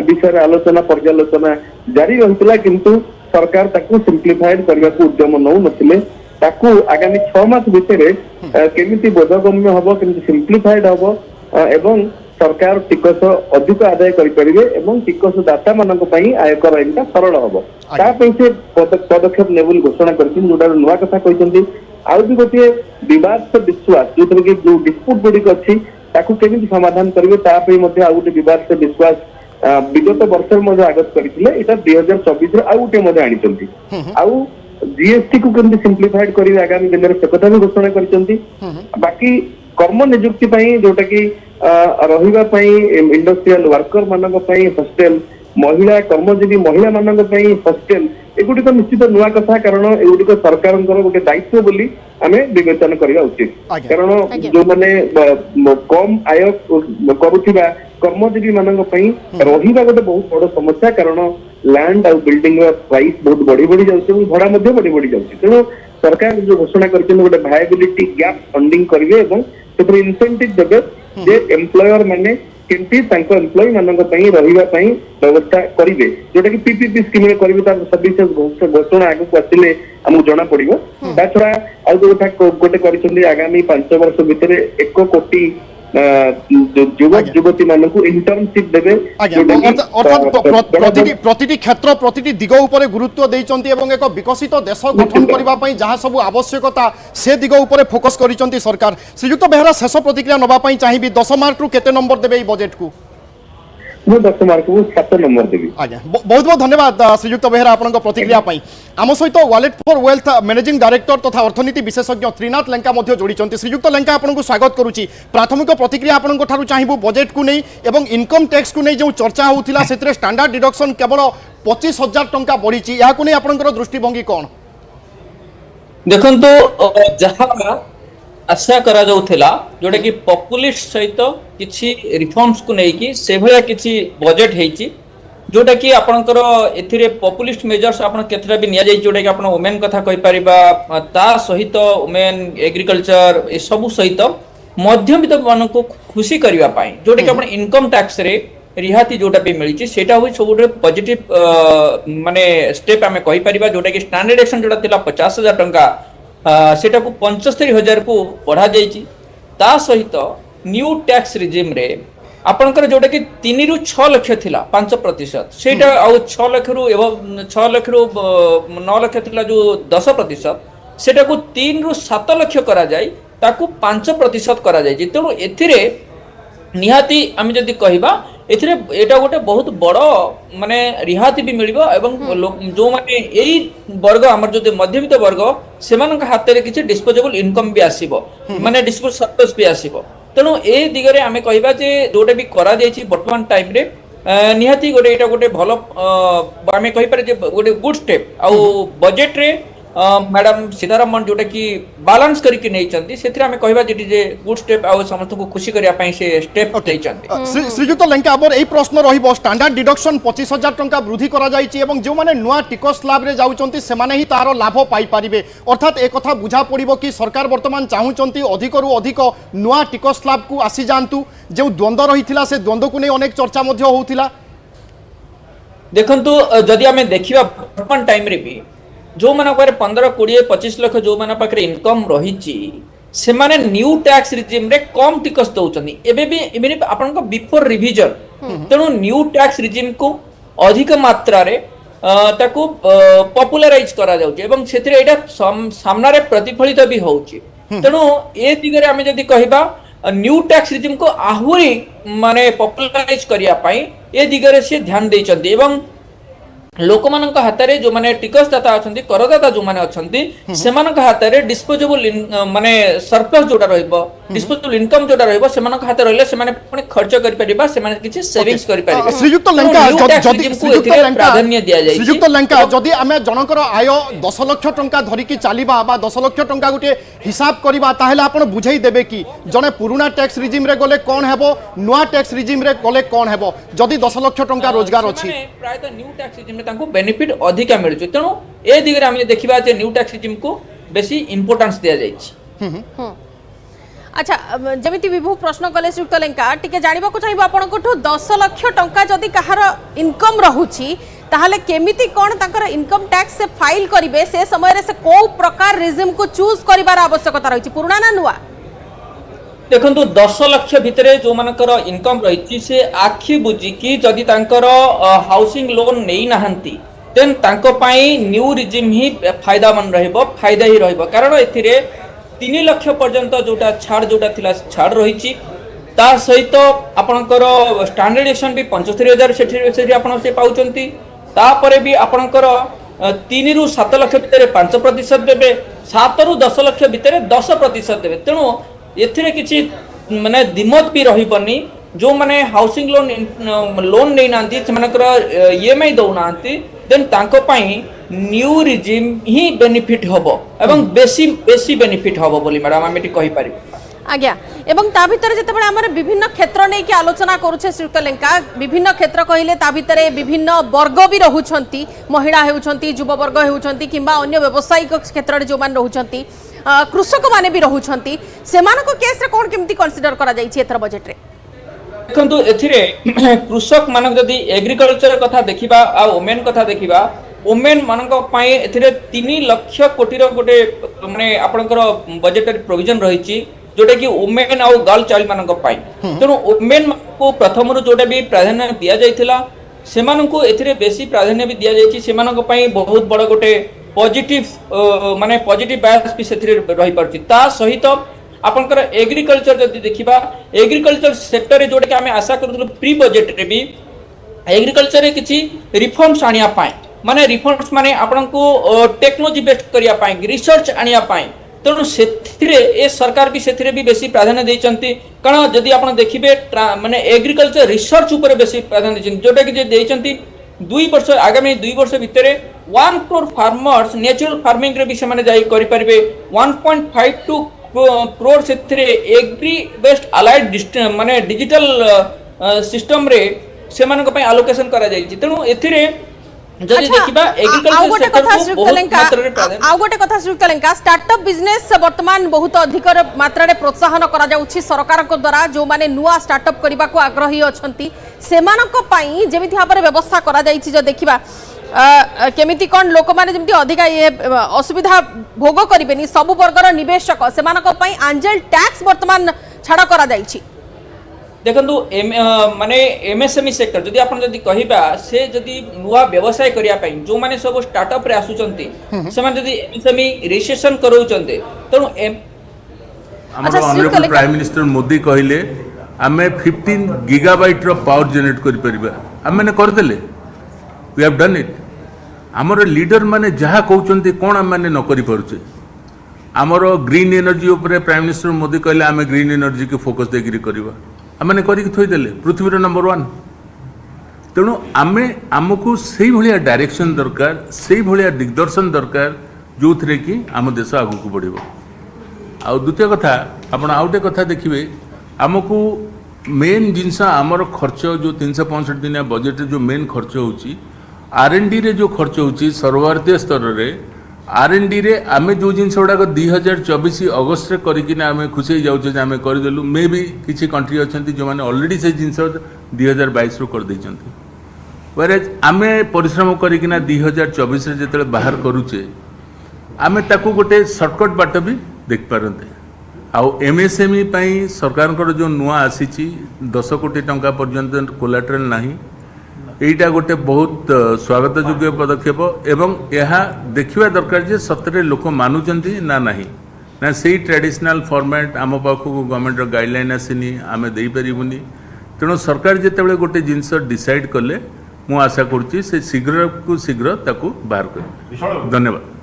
विषय आलोचना पर्यालोचना जारी रहितला किंतु सरकार ताकू सिंप्लीफाइड करने को उद्यम नौ नथिले ताकू आगामी 6 मास भितर केमिति बोधगम्य हबो केमिति सिंप्लीफाइड हबो एवं सरकार टिकस अधिक आदाय करि परिबे एवं टिकस दाता मानक पई आयकर आइनटा सरल हबो ता पई से पदक्षेप नेबुल घोषणा करथिन जोडा नुवा कथा कहिसंती आउ भी गोटे विवाद से विश्वास जोथरे कि जो डिस्प्यूट गुडी अछि ताकू केमिति समाधान करिवे ता पई मध्ये आउ गोटे विवाद से विश्वास विगत वर्ष में आगत करथिले एटा 2024 रे आउ गोटे मध्ये आनिचंती आउ जीएसटी को केमति सिंप्लीफाइड करिवे आगामी दिन रे से कथा भी घोषणा करिसंती। बाकी कर्म नियुक्ति पई जोटा कि रहिबा पई इंडस्ट्रियल वर्कर मानक पई हॉस्टल महिला कर्मजीवी महिला मानक पई हॉस्टल एगुडी तो निश्चित नुआ कथा कारण एगुडी को सरकार गोटे दायित्व बोली आमे विवेचन करिवा उचित कारण जो माने कम आय करूथिबा कर्मजीवी मानक पई रहिबा गोटे बहुत बड़ समस्या कारण लैंड और बिल्डिंग प्राइस बहुत बढ़ी बढ़ी जाउछ भड़ा मध्ये बढ़ी बढ़ी जाउछ तेणु सरकार जो घोषणा करछन गोटे वायबिलिटी गैप फंडिंग करिवे एवं सेपर इंसेंटिव देबे जे एम्प्लॉयर माने केमती तांको एम्प्लॉय मानक पई रहिबा पई व्यवस्था करिवे जोटा कि पीपीपी स्कीम रे करिवे तार सर्विसेज घोषणा आगु आसिले हमु जणा पड़िबो ता छडा आ गोटे करिसंदी आगामी 5 वर्ष भितर 1 कोटी युवक युवती मानकु इंटर्नशिप देबे प्रतिटी क्षेत्र प्रतिटी दिग उपरे गुरुत्व देइचंती एवं एक विकसित देश गठन करिबा पई जहां सब आवश्यकता से दिग उपरे फोकस करिचंती सरकार। श्रीयुक्त बेहरा शेष प्रतिक्रिया नबा पई चाहिबी 10 मार्क रु केते नंबर देबे ई बजेट को मु 10 मार्क को 7 नंबर देबी। आज्ञा बहुत बहुत धन्यवाद श्रीयुक्त बेहरा आपनक प्रतिक्रिया पई। आम सहित wallet for wealth managing director तथा अर्थनीति विशेषज्ञ त्रिनाथ लेंका मध्य जोड़ीचंती। श्रीयुक्त लेंका आपनको स्वागत करूची। प्राथमिक प्रतिक्रिया आपनको ठारू चाहिबु बजेट को नहीं एवं इनकम टैक्स को नहीं जो चर्चा होउथिला सेतरे स्टैंडर्ड डिडक्शन केवल 25,000 टंका बढ़ीची या को नहीं आपनकर दृष्टिभंगी कोन देखंतो जहां आशा करा जाउथिला जोटा कि पॉपुलिस्ट सहित किछि रिफॉर्म्स को नै कि से भलिया किछि बजेट हेची जोटा कि आपनकर एथिरे पॉपुलिस्ट मेजर्स आपन केतरा भी निया जाई जोटा कि आपन वुमेन कथा कहि परिबा ता सहित वुमेन एग्रीकल्चर ए सब सहित मध्यमित मान को खुशी करिवा पाई जोटा कि आपन इनकम टैक्स रे रिहाती जोटा भी मिली सेटा हुई सब पॉजिटिव माने स्टेप आमे कहि परिबा जोटा कि स्टैंडर्ड एक्शन जोटा थिला 50,000 टंका सेटा को 75,000 को बढ़ा जाइछि ता सहित न्यू टैक्स रिजिम रे आपनकर जोटा कि 3 रु 6 लाख थिला 5% सेटा आ 6 लाख रु एवं 6 लाख रु 9 लाख थिला जो 10% सेटा को 3 रु 7 लाख करा जाय ताकू 5% करा जाय तेणु एथिरे निहाती आम जदि कहबा एथिरे एटा गोटे बहुत बड़ माने रिहाती भी मिलिबो एवं जो माने एई वर्ग हमर जो मध्यमित वर्ग सेमान हाथ रे किछि डिस्पोजेबल इनकम भी आसीबो माने डिस्पोजेबल सरप्लस भी आसीबो तेणु ए दिगरे आमे कहबा जे जोटा भी करा जायछि वर्तमान टाइम रे निहाती गोटे एटा गोटे भलो आमे कहि पारे जे गोटे गुड स्टेप आ बजेट रे मैडम सीतारमण जोटा कि बैलेंस करके नहीं चंती सेतिर हमें कहबा जेटी जे गुड स्टेप आ समस्त को खुशी करिया पई से स्टेप नै चंती श्रीजुत लंका अब एई प्रश्न रहिबो स्टैंडर्ड डिडक्शन 25,000 टंका वृद्धि करा जायछि एवं जो माने नुआ टिकस स्लैब रे जाउचंती से माने ही तारो लाभ पाई परिबे अर्थात एक कथा बुझा पड़िबो कि सरकार वर्तमान चाहुचंती अधिक रु अधिक नुआ टिकस स्लैब को आसी जांतु जो द्वंद्व रहिथिला से द्वंद्व को नै अनेक चर्चा मध्य होउथिला देखंतु जदि हमें देखिबा वर्तमान टाइम रे भी जो माना पारे 15 20 25 लाख जो माना पाखरे इनकम रहिछि से माने न्यू टैक्स रिजिम रे कम टिकस दउचनी एबे भी इमिनि आपन को बिफोर रिवीजन तेणु न्यू टैक्स रिजिम को अधिक मात्रा रे ताकू पॉपुलराइज करा जाउछि एवं सेतिरे एटा सामना रे प्रतिफलित भी होउछि तेणु ए दिगरे हमें जदि कहिबा न्यू टैक्स रिजिम को आहुरी माने पॉपुलराइज करिया पई ए दिगरे से ध्यान देइचंती एवं लोक मानक हाथ में जो माने टिकस दाता अछंती करदाता जो माने अछंती सेमानक हाथ में डिस्पोजेबल माने सरप्लस जोटा रहइबो डिस्पोजेबल इनकम जोटा रहइबो सेमानक हाथ रहले से माने पुनी खर्च करि परिबा से माने किछि सेविंग्स करि परिबे श्रीयुक्त लंका जदि प्राधान्य दिया जाय श्रीयुक्त लंका जदि हमें जनकर आय 10 लाख टंका धरि कि चालिबा बा 10 लाख टंका गुटे हिसाब करबा ताहेले आपण बुझाई देबे कि जने पुराना टैक्स रिजिम रे गले कोन हेबो नुआ टैक्स रिजिम रे गले कोन हेबो जदि 10 लाख टंका रोजगार अछि प्राय तो न्यू टैक्स रिजिम तांको बेनिफिट अधिक मिलुछि तेणु ए दिगरे हम देखिबा जे न्यू टैक्स रिजिम को बेसी इंपोर्टेंस दिया जाइछि अच्छा जमिति विभू प्रश्न कले श्रीयुक्त लंका टिके जानिबा को चाहिबो आपन कोठो 10 लाख टंका जदि कहार इनकम रहुछि ताहले केमिति कोन ताकर इनकम टैक्स से फाइल करिवे से समय रे से को प्रकार रिजिम को चूज करिवार आवश्यकता रहिछि पुराना ना नुआ देखंतु 10 लाख भितरे जो मानकर इनकम रहिछि से आखि बुझी कि जदि तांकर हाउसिंग लोन नेई नाहंती देन तांको पई न्यू रिजिम ही फायदामन रहइबो फायदा ही रहइबो कारण एथिरे 3 लाख पर्यंत जोटा छाड़ जोटा थिला छाड़ रहिछि ता सहित आपनकर स्टैंडर्डाइजेशन भी 75,000 सेठी आपन से पाउचंती ता परे भी आपनकर 3 रु 7 लाख भितरे 5% देबे 7 रु 10 लाख भितरे 10% देबे तेणु एथिरे किछि माने दिमत भी रहिबनी जो माने हाउसिंग लोन नै नांती सेमानकर ईएमआई दउ नांती देन तांको पई न्यू रिजिम ही बेनिफिट हबो एवं बेसी बेनिफिट हबो बोली मैडम हम एटी कहि पारि आज्ञा एवं ता भितर जेतेबे हमर विभिन्न क्षेत्र नै कि आलोचना करूछे श्रीयुक्त लंका विभिन्न क्षेत्र कहिले ता भितर विभिन्न वर्ग भी रहुछंती महिला हेउछंती युवा वर्ग हेउछंती किंबा अन्य व्यावसायिक क्षेत्र रे जो मान रहुछंती कृषक माने भी रहुछंती सेमानको केस रे कोन केमती कंसीडर करा जाई छि एथर बजेट रे देखंतु एथिरे कृषक मानक जदि एग्रीकल्चर कथा देखिबा आ वुमेन कथा देखिबा वुमेन मानक पई एथिरे 3 लाख कोटी रो गोटे माने आपनकर बजेटरी प्रोविजन रहिछि जोटा कि वुमेन आ गर्ल चाइल्ड मानक पई तेनु वुमेन को प्रथम रो जोटा भी प्राधान्य दिया जायथिला सेमाननको एथिरे बेसी प्राधान्य भी दिया जायछि सेमानक पई बहुत बड़ गोटे पॉजिटिव माने पॉजिटिव बायस भी सेथिरे रहि परछि ता सहित आपनकर एग्रीकल्चर जदि देखिबा एग्रीकल्चर सेक्टर रे जोटा कि हमें आशा करथुलु प्री बजेट रे भी एग्रीकल्चर रे किछि रिफॉर्म्स आनिया पाए माने रिफॉर्म्स माने आपनको टेक्नोलॉजी बेस्ड करिया पाए रिसर्च आनिया पाए तेणु सेथिरे ए सरकार भी सेथिरे भी बेसी प्राधान्य दैचंती कारण जदि आपण देखिबे माने एग्रीकल्चर रिसर्च ऊपर बेसी प्राधान्य दैचंती जोटा कि जे दैचंती 2 वर्ष आगामी 2 वर्ष भितरे 1 करोड़ फार्मर्स नेचुरल फार्मिंग रे भी से माने जाई करि परिबे 1.52 करोड़ सेथिरे एग्री बेस्ड अलाइड माने डिजिटल सिस्टम रे से मानक पय एलोकेशन करा जाई छि तेणु एथिरे जदि देखिबा एग्रीकल्चर सेक्टर को बहुत मात्रा रे प्राधान्य आ गोटे कथा श्रीयुक्त लंका स्टार्टअप बिजनेस वर्तमान बहुत अधिक मात्रा रे प्रोत्साहन करा जाउछि सरकार को द्वारा जो माने नुआ स्टार्टअप करबा को आग्रही अछंती सेमानक पई जेमिति भाबरे व्यवस्था करा जाई छि जो देखिबा केमिति कोन लोक माने जेमिति अधिक ये असुविधा भोग करिबेनी सब वर्गर निवेशक सेमानक पई आंजल टैक्स वर्तमान छाड़ करा जाई छि देखंतु माने एमएसएमई सेक्टर जदि आपण जदि कहिबा से जदि नुआ व्यवसाय करिया पई जो माने सब स्टार्टअप रे आसुचंती से माने जदि एमएसएमई रजिस्ट्रेशन करौचंते तणु हमर ऑनरेबल प्राइम मिनिस्टर मोदी कहिले आमे 15 गीगाबाइट रो पावर जनरेट करि परिबा हम माने कर देले वी हैव डन इट हमर लीडर माने जहा कहउचंती कोन हम माने न करि परछे आमर ग्रीन एनर्जी उपरे प्राइम मिनिस्टर मोदी कहले आम ग्रीन एनर्जी की फोकस देकर करवा आम करके थोदेले पृथ्वी नंबर 1 तेणु आम आमको से भाया डायरेक्शन दरकार से भाया दिग्दर्शन दरकार जो थे कि आम देश आगू को बढ़ आ द्वितीय कथा आपण आउटे कथा देखिए आमको मेन जिनस आमर खर्च जो 365 दिनिया बजेट जो मेन खर्च होची R&D रे जो खर्च होची सर्वभारतीय स्तर रे R&D रे आमे जो जिनस गुड़ाक 2024 अगस्त रे करिकिना आमे खुशी जाउछे जे आमे करदेलु मे भी किछि कंट्री अछंती जो माने ऑलरेडी से जिनस 2022 रो कर दैछंती वेरेज आमे परिश्रम करिकिना 2024 रे जेतले बाहर करूचे आमे ताकू गोटे शॉर्टकट बाट भी देख पारंते आउ MSME पई सरकार को जो नुआ आसीची 10 कोटी टंका पर्यंत कोलाटरल नाही एटा गोटे बहुत स्वागत योग्य पदक्षेप एवं यह देखा दरकार जे सतरे लोक मानुचंती ना नहीं ना से ट्रेडिशनल फॉर्मेट आम पाखक गवर्नमेंट गाइडलाइन आसनी आम दे पारिबुनी तेणु सरकार जिते गोटे जिनस डिसाइड कले मु आशा करुच्ची से शीघ्र को शीघ्र ताकू बाहर कर धन्यवाद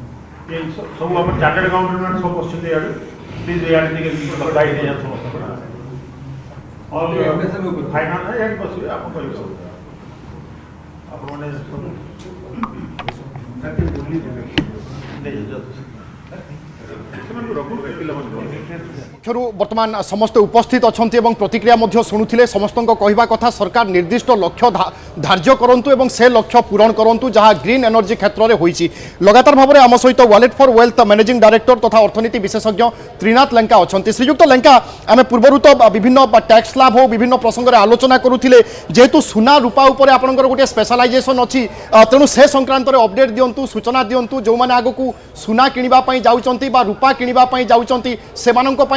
वर्तमान समस्त उपस्थित अच्छा प्रतिक्रिया शुणुले समस्त कहवा कथा सरकार निर्दिष्ट लक्ष्य धार्य करूँ से लक्ष्य पूरण करूँ जहाँ ग्रीन एनर्जी क्षेत्र में होती लगातार भाव में आम सहित wallet for wealth managing director तथा अर्थनीति विशेषज्ञ त्रिनाथ लेंका अच्छा श्रीयुक्त लेंका आम पूर्वर तो विभिन्न टैक्स स्लैब हो विभिन्न प्रसंग में आलोचना करुले जेहेतु सुना रूपा उपर आपंकर गोटे स्पेशलाइजेशन अच्छी तेणु से संक्रांत में अपडेट दिंतु सूचना दिंतु जो मैंने आग को सुना किणवाई जाऊँच रूपा किणवाई जाऊँच से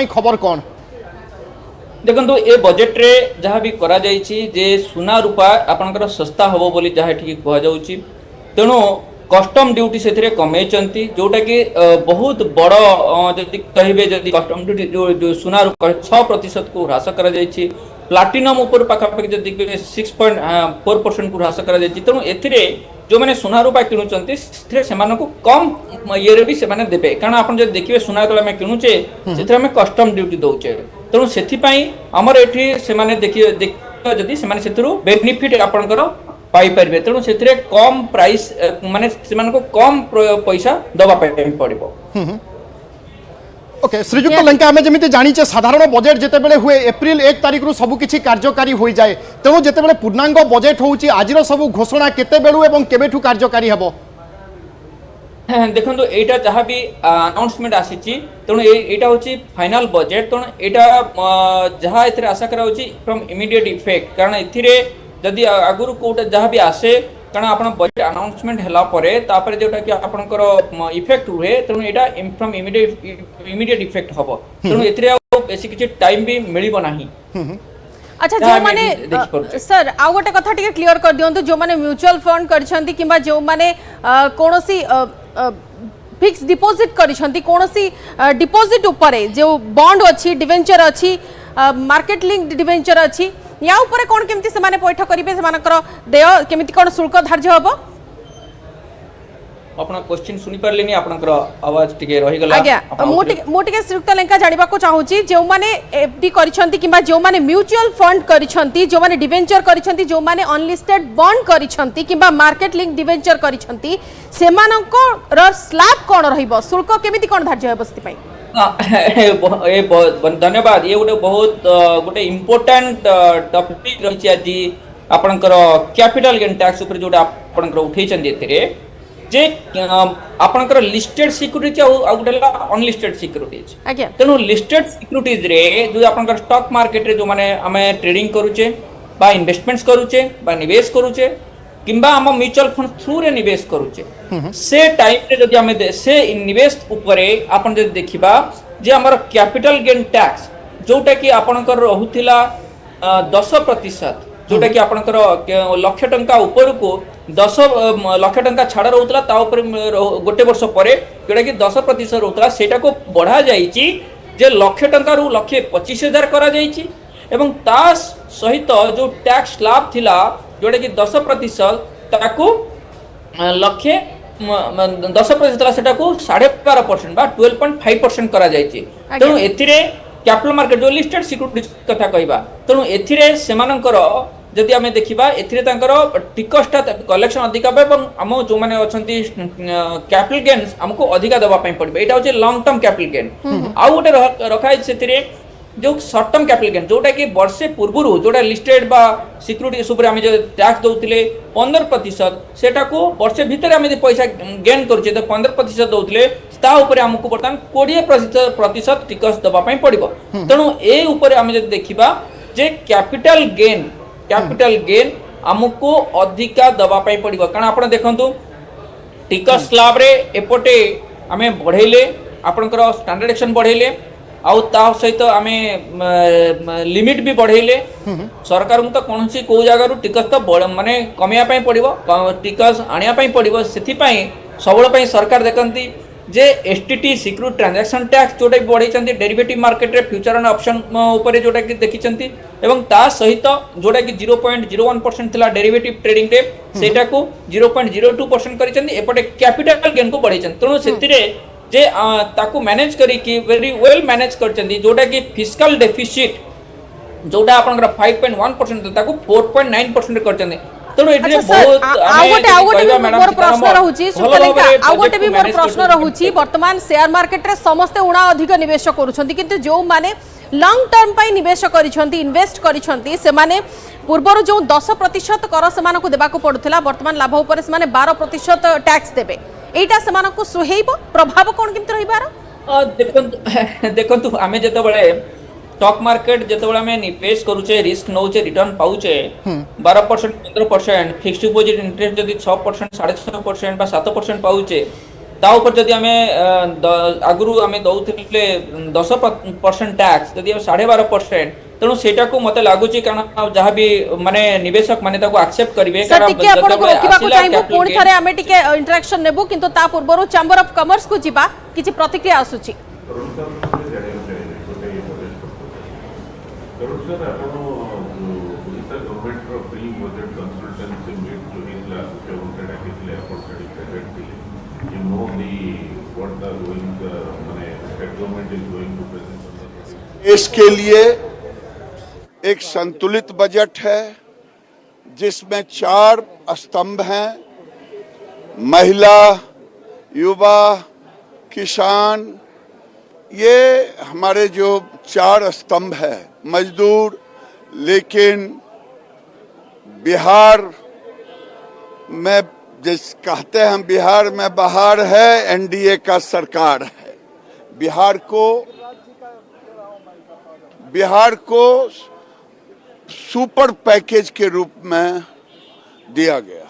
खबर कौन देखो ए बजेट रे जहाँ भी करा जाइछि जे सुना रूपा आपनकर सस्ता हबो बोली जहाँ ठीक कह जाउछि तेणु कस्टम ड्यूटी से कमेचंती जोटा कि बहुत बड़ जदि कहिबे जदि कस्टम ड्यूटी जो सुना रूपा 6% को ह्रास करा जाइछि प्लाटिनम ऊपर पाखापाखि जदि 6.4% को ह्रास करा जाइछि तेणु एथिरे जो मैंने सुना रूपा किणुचंती से कम ये भी से देवे कारण आप देखिए सुना जो किणुचे से कस्टम ड्यूटी दौचे तेणु से आमर ये देखिए जदि से बेनिफिट आपंकर पाइपर तेणु से कम प्राइस माने कम पैसा दवा पड़ो ओके श्रीजुक्त लेंका आम जमी जाचे साधारण बजेट जिते हुए एप्रिल 1 तारिख रु सबकि कार्यकारी हो जाए तेणु जिते पूर्णांग बजेट होची आज सब घोषणा केते बेलु एवं केबेठु कार्यकारी हेबो देखो एटा जहाँ भी अनाउंसमेंट आसी तेणु एटा होची फाइनल बजेट तेणु एटा जहाँ एथिरे आशा करा होची फ्रॉम इमीडिएट इफेक्ट कारण एथिरे जदि आगुरु कोटा जहाँ भी आसे कारण आपण बजेट अनाउंसमेंट हला परे तापर जोटा कि आपनकर इफेक्ट हुए तेणु एटा फ्रॉम इमीडिएट इफेक्ट हबो तेणु एथिरे बेसी किछि टाइम भी मिलिबो नाही अच्छा जो माने सर आ गोटे कथा टिके क्लियर कर दियंतु जो माने म्यूचुअल फंड करछंती किबा जो माने कोनोसी फिक्स डिपॉजिट करछंती कोनोसी डिपॉजिट ऊपर जो बॉन्ड अछि डिवेंचर अछि मार्केट लिंक डिवेंचर अछि या ऊपर कोन केमती से माने पैठ करिवे से मानकर देय केमिति कोन शुल्क धार्य हबो अपना क्वेश्चन सुनी परलेनी आपनकर आवाज टिके रहि गला आज्ञा मोटिके श्रीयुक्त लेंका जानिबा को चाहूची जो माने एफडी करिसंती किबा जो माने म्यूचुअल फंड करिसंती जो माने डिवेंचर करिसंती जो माने अनलिस्टेड बॉन्ड करिसंती किबा मार्केट लिंक डिवेंचर करिसंती सेमानकर स्लैब कोन रहिबो शुल्क केमिति कोन धार्य हेबो स्थिति पई धन्यवाद ये बहुत गोटे इम्पोर्टेंट टॉपिक रही आज आपनकर कैपिटल गेन टैक्स ऊपर जोटा आपनकर उठैछन एथिरे जे आपनकर लिस्टेड सिक्युरिटी आ गोटे अनलिस्टेड सिक्युरिटीज आज्ञा तेनु लिस्टेड सिक्युरिटीज रे जो आपनकर स्टॉक मार्केट रे जो माने हमें ट्रेडिंग करूचे बा इन्वेस्टमेंट्स करूचे बा निवेश करूचे किंबा हम म्यूचुअल फंड थ्रू रे निवेश करूचे से टाइम रे जदि हमें से निवेश ऊपरे आपन जदि देखिबा जे हमर कैपिटल गेन टैक्स जोटा कि आपनकर रहुथिला 10% जोटा कि आपनकर लाख टंका ऊपर को 10 लाख टंका छाड़ रहउतला ता ऊपर गोटे वर्ष परे जोटा कि 10% रहउतला सेटा को बढ़ा जाईची जे लाख टंका रु 1,25,000 करा जाईची एवं ता सहित जो टैक्स स्लैब थिला जोटा कि 10% ताकू 10% सेटा को 12.5% बा 12.5% करा जायछि तेणु एथिरे कैपिटल मार्केट जो लिस्टेड सिक्युरिटीज कथा कहबा तेणु एथिरे सेमानकर जदि आमे देखिबा एथिरे तांकर टिकसटा कलेक्शन अधिका एवं हम जो माने अछंती कैपिटल गेन्स हमको अधिका दबा पई पड़बे एटा होचे लॉन्ग टर्म कैपिटल गेन आ गोटे रखाय सेथिरे जो शॉर्ट टर्म कैपिटल गेन जोटा कि वर्षे पूर्व जोटा लिस्टेड बा सिक्युरिटी सुपर आमे जो टैक्स दउतिले 15% सेटा को वर्षे भीतर आमे पैसा गेन करछे तो 15% दउतिले ता ऊपर हमको बर्तमान 20% टिकस दबा पई पड़िबो तेणु ए ऊपर आमे जदि देखिबा जे कैपिटल गेन हमको अधिका दबा पई पड़िबो कारण आपण देखंतु टिकस स्लैब रे एपोटे आमे बढ़ेले आपनकर स्टैंडर्डाइजेशन बढ़ेले आउ ता सहित आमे लिमिट भी बढ़ेले सरकार तो कौन सी को जगह टिकस तो माने कमिया पई पड़िबो टिकस आनिया पई पड़िबो सेथि पई सबल पई सरकार देखंती जे एसटीटी सिक्योरिटी ट्रांजैक्शन टैक्स जोटा बढ़ई चंती डेरिवेटिव मार्केट रे फ्यूचर एंड ऑप्शन ऊपर जोटा कि देखि चंती एवं ता सहित जोटा कि 0.01% थिला डेरिवेटिव ट्रेडिंग रे सेटा को 0.02% करि चंती एपटे कैपिटल गेन को बढ़ई चंती तणो सेतिरे जे ताकू मैनेज करी कि वेरी वेल मैनेज करचंदी जोटा कि फिस्कल डेफिसिट जोटा आपनकर 5.1% ताकू 4.9% करचंदी तेणु एठे बहुत मोर प्रश्न रहउची सुकलेका आ गोटे भी मोर प्रश्न रहउची वर्तमान शेयर मार्केट रे समस्त उणा अधिक निवेश करूछंती किंतु जो माने लॉन्ग टर्म पई निवेश करिछंती इन्वेस्ट करिछंती से माने पूर्वर जो 10% कर सेमान को देबा को पडुथला वर्तमान लाभ ऊपर से माने 12% टैक्स देबे एटा सेमान को सुहेइबो प्रभाव कोन किंत रहिबार देखंतु आमे जते बळे स्टॉक मार्केट जते बळे आमे निवेश करूचे रिस्क नौचे रिटर्न पाउचे 12% 15% फिक्स्ड डिपॉजिट इंटरेस्ट जदी 6% 6.5% बा 7% पाउचे ता ऊपर जदी आमे आगुरु आमे दउथिले 10% टैक्स जदी 12.5% तेणु सेटा को मते लागुची कारण जहाँ भी माने निवेशक माने ताको एक्सेप्ट करिवे कारण टिके आपण को रोकिबा को चाहबो पूर्ण थरे आमे टिके इंटरेक्शन नेबो किंतु ता पूर्वरो चैम्बर ऑफ कॉमर्स को जिबा किछि प्रतिक्रिया आसुची इसके लिए एक संतुलित बजट है जिसमें 4 स्तंभ हैं महिला युवा किसान ये हमारे जो 4 स्तंभ है मजदूर लेकिन बिहार में जिस कहते हैं हम बिहार में बहार है एनडीए का सरकार है बिहार को सुपर पैकेज के रूप में दिया गया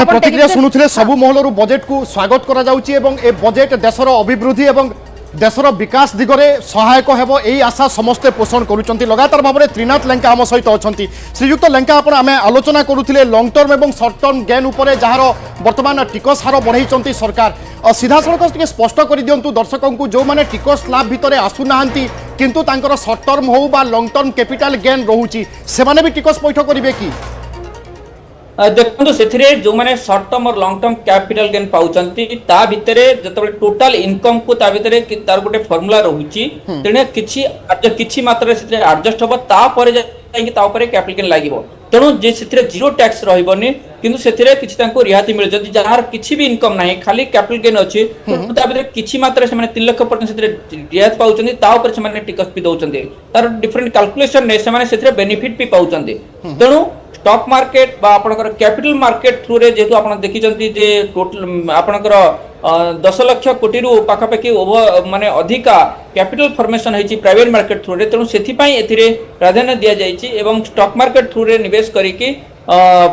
प्रतिक्रिया शुणुले सबु महलर बजेट को स्वागत करा जाउची एवं ए बजेट देशर अभिवृद्धि एवं देशर विकास दिगरे सहायक हेबो एई आशा समस्ते पोषण करूचंती लगातार भाव में त्रिनाथ लेंका आम सहित अछंती श्रीयुक्त लेंका आपण आमे आलोचना करूथिले लॉन्ग टर्म एवं शॉर्ट टर्म गेन उपरे जहार वर्तमान टिकस हार बढ़ाई सरकार सीधा सड़क टिके स्पष्ट कर दिंतु दर्शकों को जो माने टिकस लाभ भितर आसु नाहांती किंतु तांकर शॉर्ट टर्म हो बा लॉन्ग टर्म कैपिटल गेन रहूची सेमाने भी टिकस पैठ करिवे की देखो से जो मैंने शॉर्ट टर्म और लॉन्ग टर्म कैपिटल गेन पाउचंती ता भितरे जतबे टोटल इनकम को ता भितरे तार गोटे फार्मूला रहूची तेने किछि मात्रा से एडजस्ट होबो ता परे जाई ता ऊपर कैपिटल गेन लागिवो तेणु जे से जीरो टैक्स रहिबोनी किंतु से किछि तांको रिहाती मिले जदि जहार किछि भी इनकम नाही खाली कैपिटल गेन अछि तो ता भितरे किछि मात्रा से माने 3 लाख पर्यंत से रिहाती पाउचंती ता ऊपर से माने टिकस भी दउचंती तार डिफरेंट कैलकुलेशन ने से माने से बेनिफिट भी पाउचंती तेणु स्टॉक मार्केट बा आपनकर कैपिटल मार्केट थ्रू रे जेतु आपण देखिचंती जे टोटल आपनकर 10 लाख कोटी रु पाखापाखि माने अधिका कैपिटल फॉर्मेशन होईची प्राइवेट मार्केट थ्रू रे तेणु सेथि पई एथिरे प्राधान्य दिया जाईची एवं स्टॉक मार्केट थ्रू रे निवेश करिकि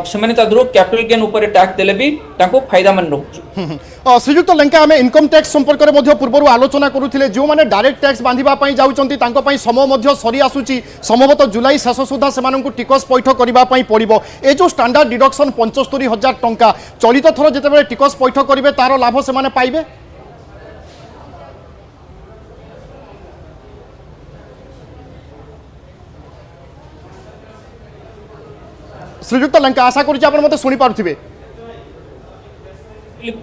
सेमाने तादरो कैपिटल गेन ऊपर टैक्स देले भी ताको फायदा मन रहउची श्रीयुक्त लेंका आमे इनकम टैक्स संपर्क रे मध्ये पूर्वरु आलोचना करूथिले जो माने डायरेक्ट टैक्स बांधिबा पई जाउचंती तांको पई समय मध्ये सरी आसुची संभवतः जुलाई शेष सुधा सेमानंकु टिकस पैठ करिबा पई पड़िबो ए जो स्टैंडर्ड डिडक्शन 75,000 टंका चलित थर जेतेबे टिकस पैठ करिवे तारो लाभ सेमाने पाइबे श्रीजुक्त लंका आशा करुच्ची आपण मते सुनी पारुथिबे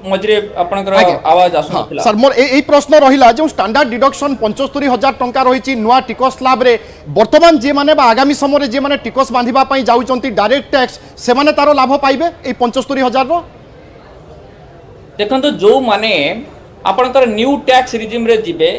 मझे आपनकर आवाज आसुनथिला सर मोर एई प्रश्न रहिला जो स्टैंडर्ड डिडक्शन 75,000 टंका रही नुआ टिकस स्लैब रे वर्तमान जे माने बा आगामी समय जे माने टिकस बांधिबा पई जाउचंती डायरेक्ट टैक्स से माने तारो लाभ पाइबे ए 75,000 रो देखंतु जो माने आपनकर न्यू टैक्स रिजिम रे जिबे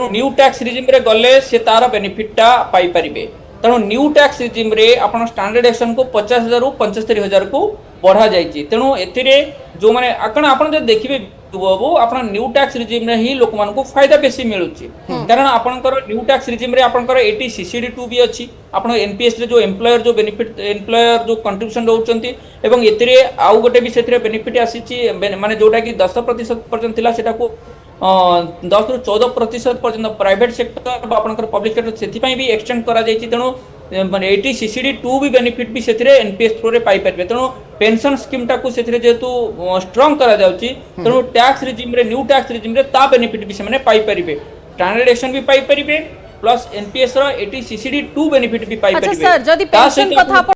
न्यू टैक्स रिजिम रे गले से तार बेनिफिटटा पाई परिबे तेणु न्यू टैक्स रिजिम रे आपण स्टैंडर्ड एक्शन को 50,000 रु 75,000 को बढ़ा जाइए तेणु एथिरे जो माने आपण आपण जे देखिबे बाबू आपण न्यू टैक्स रिजिम रे ही लोक मान को फायदा बेसी मिलुची कारण आपनकर न्यू टैक्स रिजिम रे आपनकर 80 CCD2 भी अछि आपण एनपीएस रे जो एम्प्लॉयर जो बेनिफिट एम्प्लॉयर जो कंट्रीब्यूशन रहउचंती एवं एथिरे आउ गोटे भी सेथिरे बेनिफिट आसीची माने जोटा कि 10% पर्यंत थिला सेटा को 10 रु 14% पर्यंत प्राइवेट सेक्टर आपनकर पब्लिक सेक्टर सेथि भी एक्सटेंड करा जाइछि तेणु माने 80 CCD2 भी बेनिफिट भी सेथिरे एनपीएस थ्रू रे पाई परबे तेणु पेंशन स्कीम टाकू सेथिरे जेतु स्ट्रांग करा जाउछि तेणु टैक्स रिजिम रे न्यू टैक्स रिजिम रे ता बेनिफिट भी से माने पाई परिबे स्टैंडर्ड एक्शन भी पाई परिबे प्लस एनपीएस रो 80 CCD2 बेनिफिट भी पाई परिबे अच्छा सर जदी पेंशन कथा